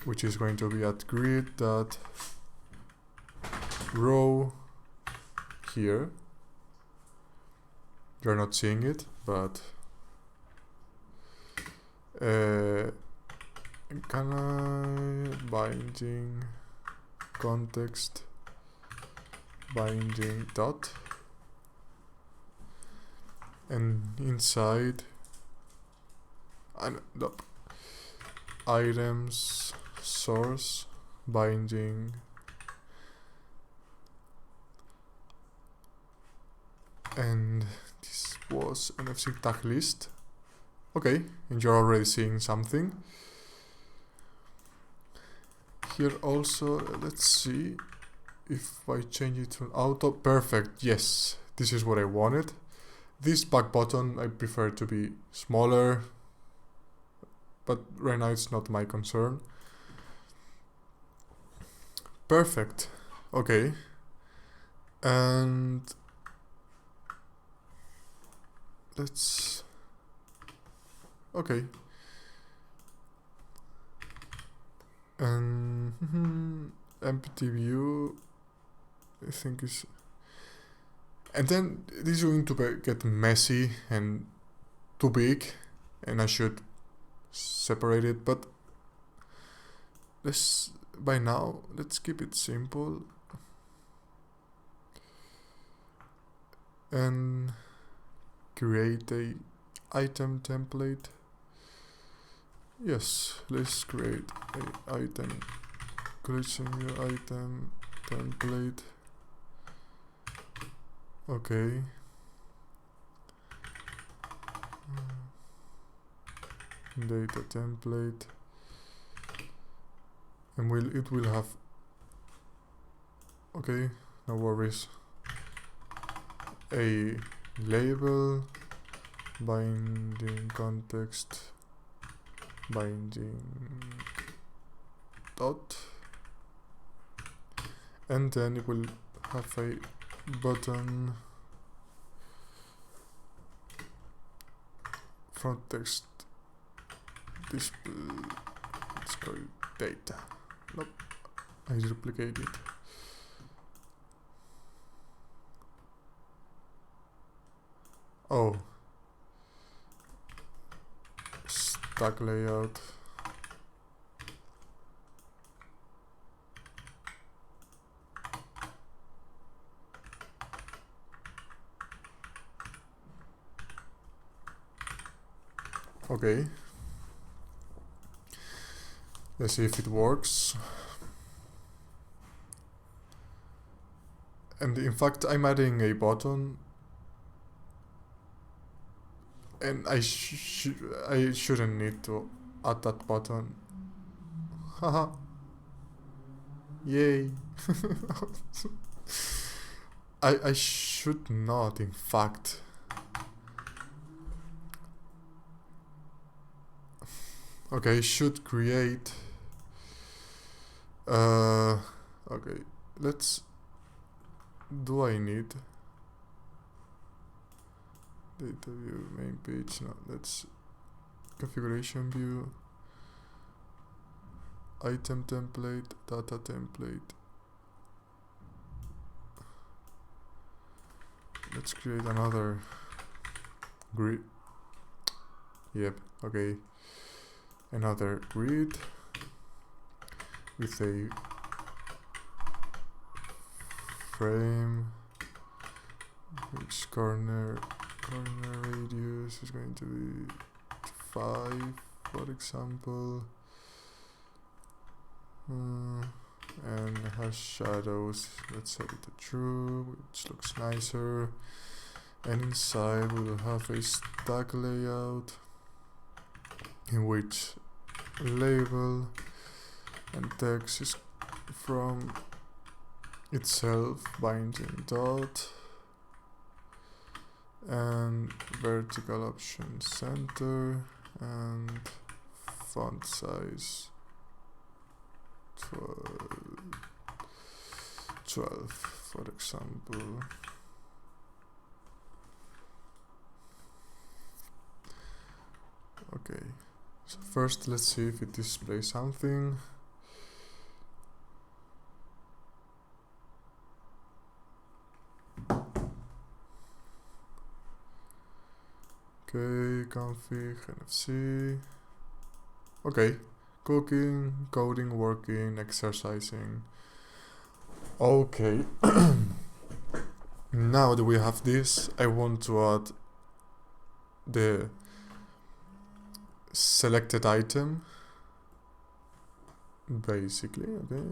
which is going to be at grid dot row here. You're not seeing it, but can I binding context binding dot, and inside items source binding and this was NFC tag list. Okay, and you're already seeing something here. Also, let's see if I change it to auto. Perfect. Yes, this is what I wanted. This back button I prefer to be smaller, but right now it's not my concern. Perfect. Okay, and let's okay, and empty view I think is, and then this is going to get messy and too big, and I should separate it, but let's keep it simple and create a item template. Yes, let's create a item collection view item template. Okay. Data template, and it will have, okay, no worries, a label binding context binding dot, and then it will have a button front text display. Let's call it data. Nope, I duplicate it. Oh, stack layout. Okay, let's see if it works. And in fact, I'm adding a button, and I shouldn't need to add that button. Haha. Yay. I should not, in fact. Okay, should create. Okay, let's. Do I need data view main page? No, let's configuration view, item template, data template. Let's create another grid. Yep, okay. Another grid with a frame, which corner radius is going to be 5, for example, and has shadows. Let's set it to true, which looks nicer. and inside we will have a stack layout in which label and text is from itself binding dot and vertical option center and font size 12 for example. Okay, so first let's see if it displays something. Okay, config, NFC. Okay, cooking, coding, working, exercising. Okay, now that we have this, I want to add the selected item, basically. Okay,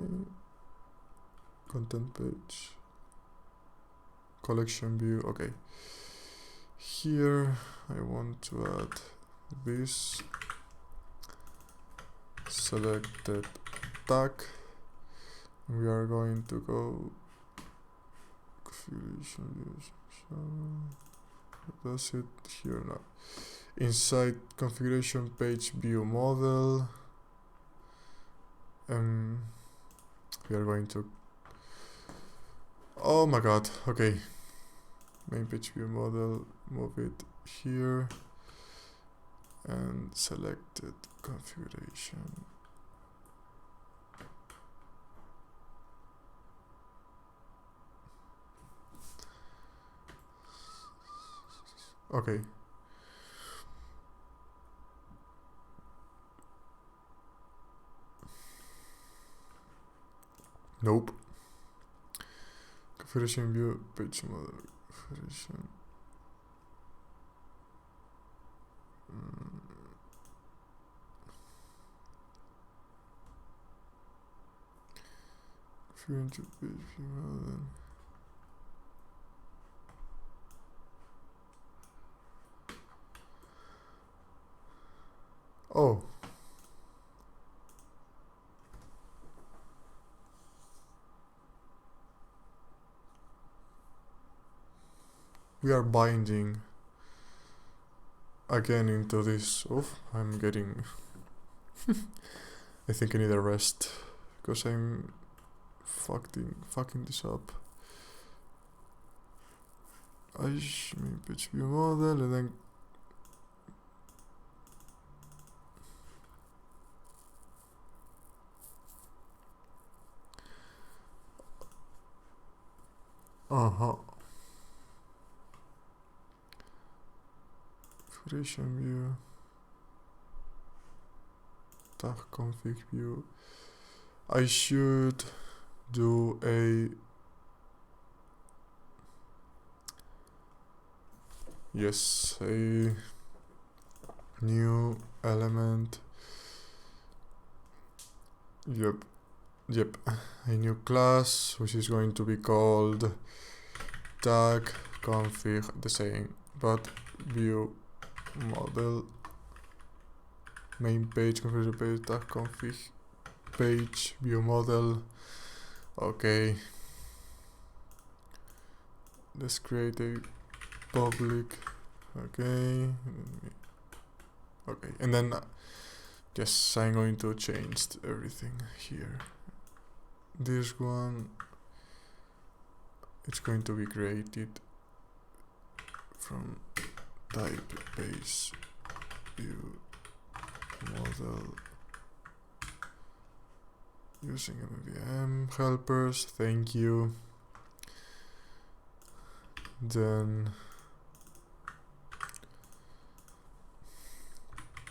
content page, collection view. Okay, here I want to add this selected tag. We are going to go configuration views. So that's it here now. Inside configuration page view model, we are going to, oh my god, okay, main page view model, move it here and selected configuration. Okay. Nope. Configuration view page model configuration. Configuration page view model. Oh. We are binding again into this. Oh, I'm getting I think I need a rest because I'm fucking this up. Main page view model and then configuration view, tag config view. I should do a new element. Yep, a new class which is going to be called tag config, the same, but view model, main page configure page, tag config page view model. Okay, let's create a public. Okay, and then yes, I'm going to change everything here. This one, it's going to be created from type base view model using MVM helpers. Thank you. Then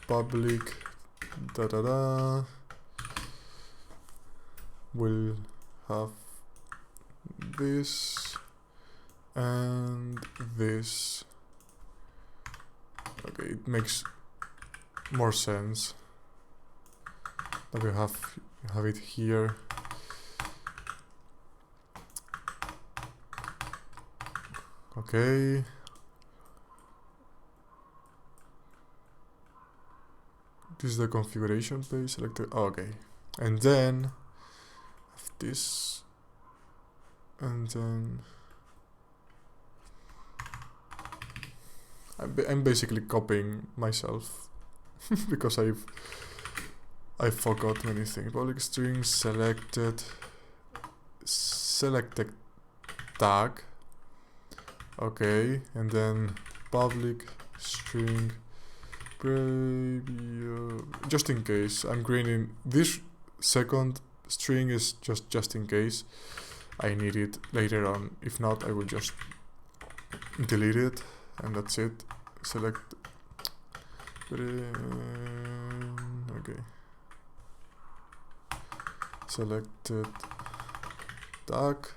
public will have this and this. Okay, it makes more sense that we have it here. Okay, This is the configuration page. Select the, okay, and then this, and then I'm basically copying myself because I forgot many things. Public string selected tag. Okay, and then public string preview. Just in case, I'm creating this second string is just in case I need it later on. If not, I will just delete it, and that's it. Select. Okay. Selected tag,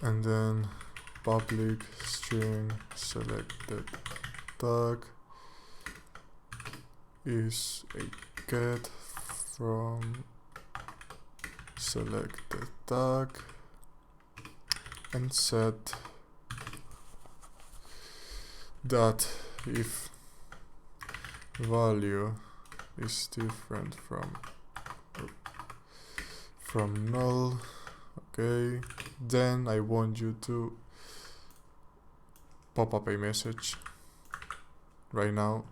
and then public string selected tag is a get from selected tag, and set that if value is different from null, okay, then I want you to pop up a message right now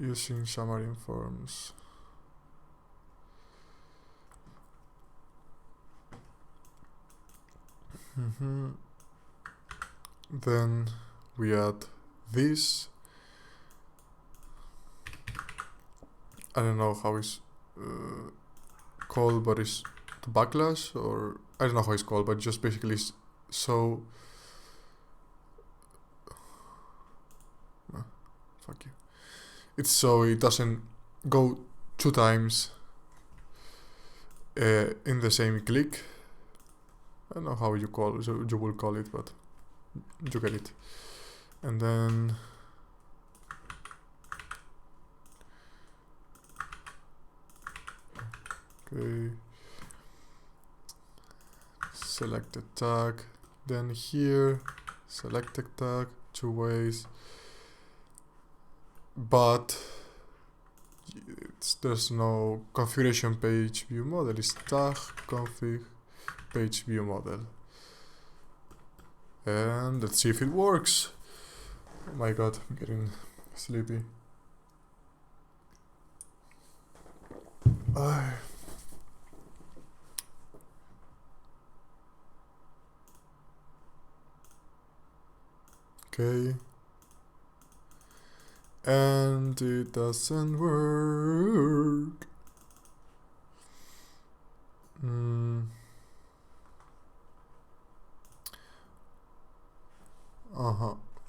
using xamarin.forms. Then we add this. I don't know how it's called, but it's the backlash, or I don't know how it's called, but just basically so fuck you. It's so it doesn't go 2 times in the same click. I don't know how you will call it, but you get it. And then okay, select the tag, then here select the tag 2 ways, but there's no configuration page view model. It's tag config page view model, and let's see if it works. Oh my god, I'm getting sleepy. Okay, and it doesn't work.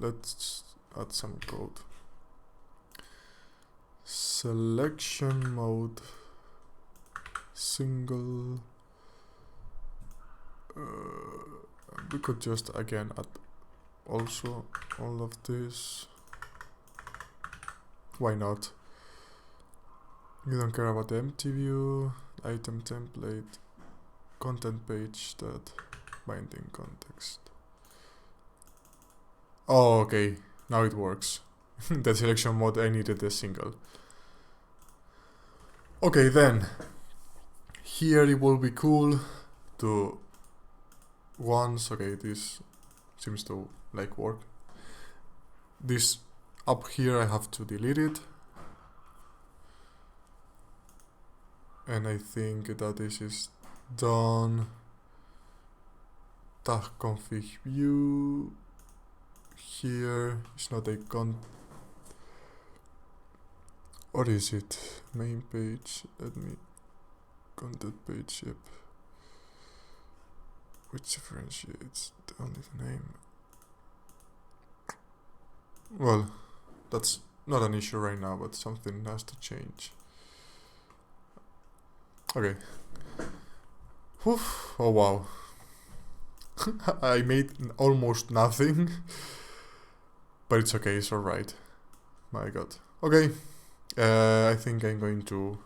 Let's add some code. Selection mode single. We could just again add also all of this. Why not? You don't care about the empty view, item template, content page, that binding context. Oh, okay, now it works. The selection mode, I needed a single. Okay, then here it will be cool to once, okay, this seems to like work. This up here I have to delete it, and I think that this is done. Tag config view here is not a or is it main page? Let me content page, yep, which differentiates only the name. Well, that's not an issue right now, but something has to change. Okay. Oof. Oh wow. I made almost nothing, but it's okay, it's alright. My god. Okay. I think I'm going to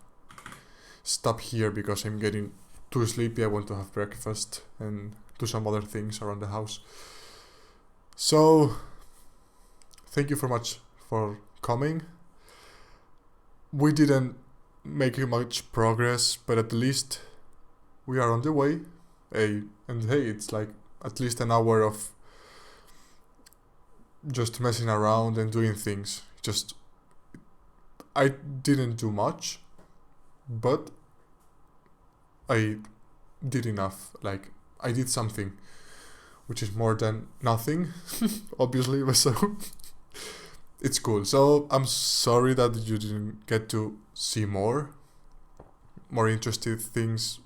stop here because I'm getting too sleepy. I want to have breakfast and do some other things around the house. So, thank you very much for coming. We didn't make much progress, but at least we are on the way. And hey, it's like at least an hour of just messing around and doing things. I didn't do much, but I did enough. Like, I did something, which is more than nothing, obviously, but so it's cool. So I'm sorry that you didn't get to see more interesting things.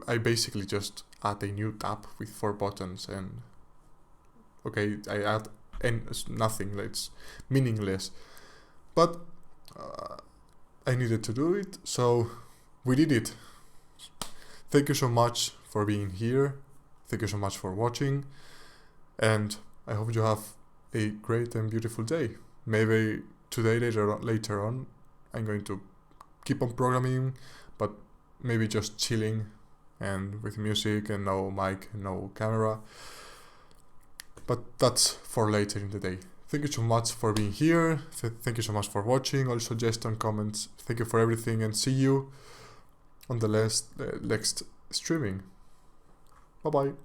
I basically just add a new tab with 4 buttons, and okay, I add nothing. It's meaningless, but I needed to do it, so we did it. Thank you so much for being here. Thank you so much for watching, and I hope you have a great and beautiful day. Maybe today, later on, I'm going to keep on programming, but maybe just chilling and with music and no mic, no camera. But that's for later in the day. Thank you so much for being here. Thank you so much for watching. All suggestions, comments. Thank you for everything, and see you on the next streaming. Bye bye.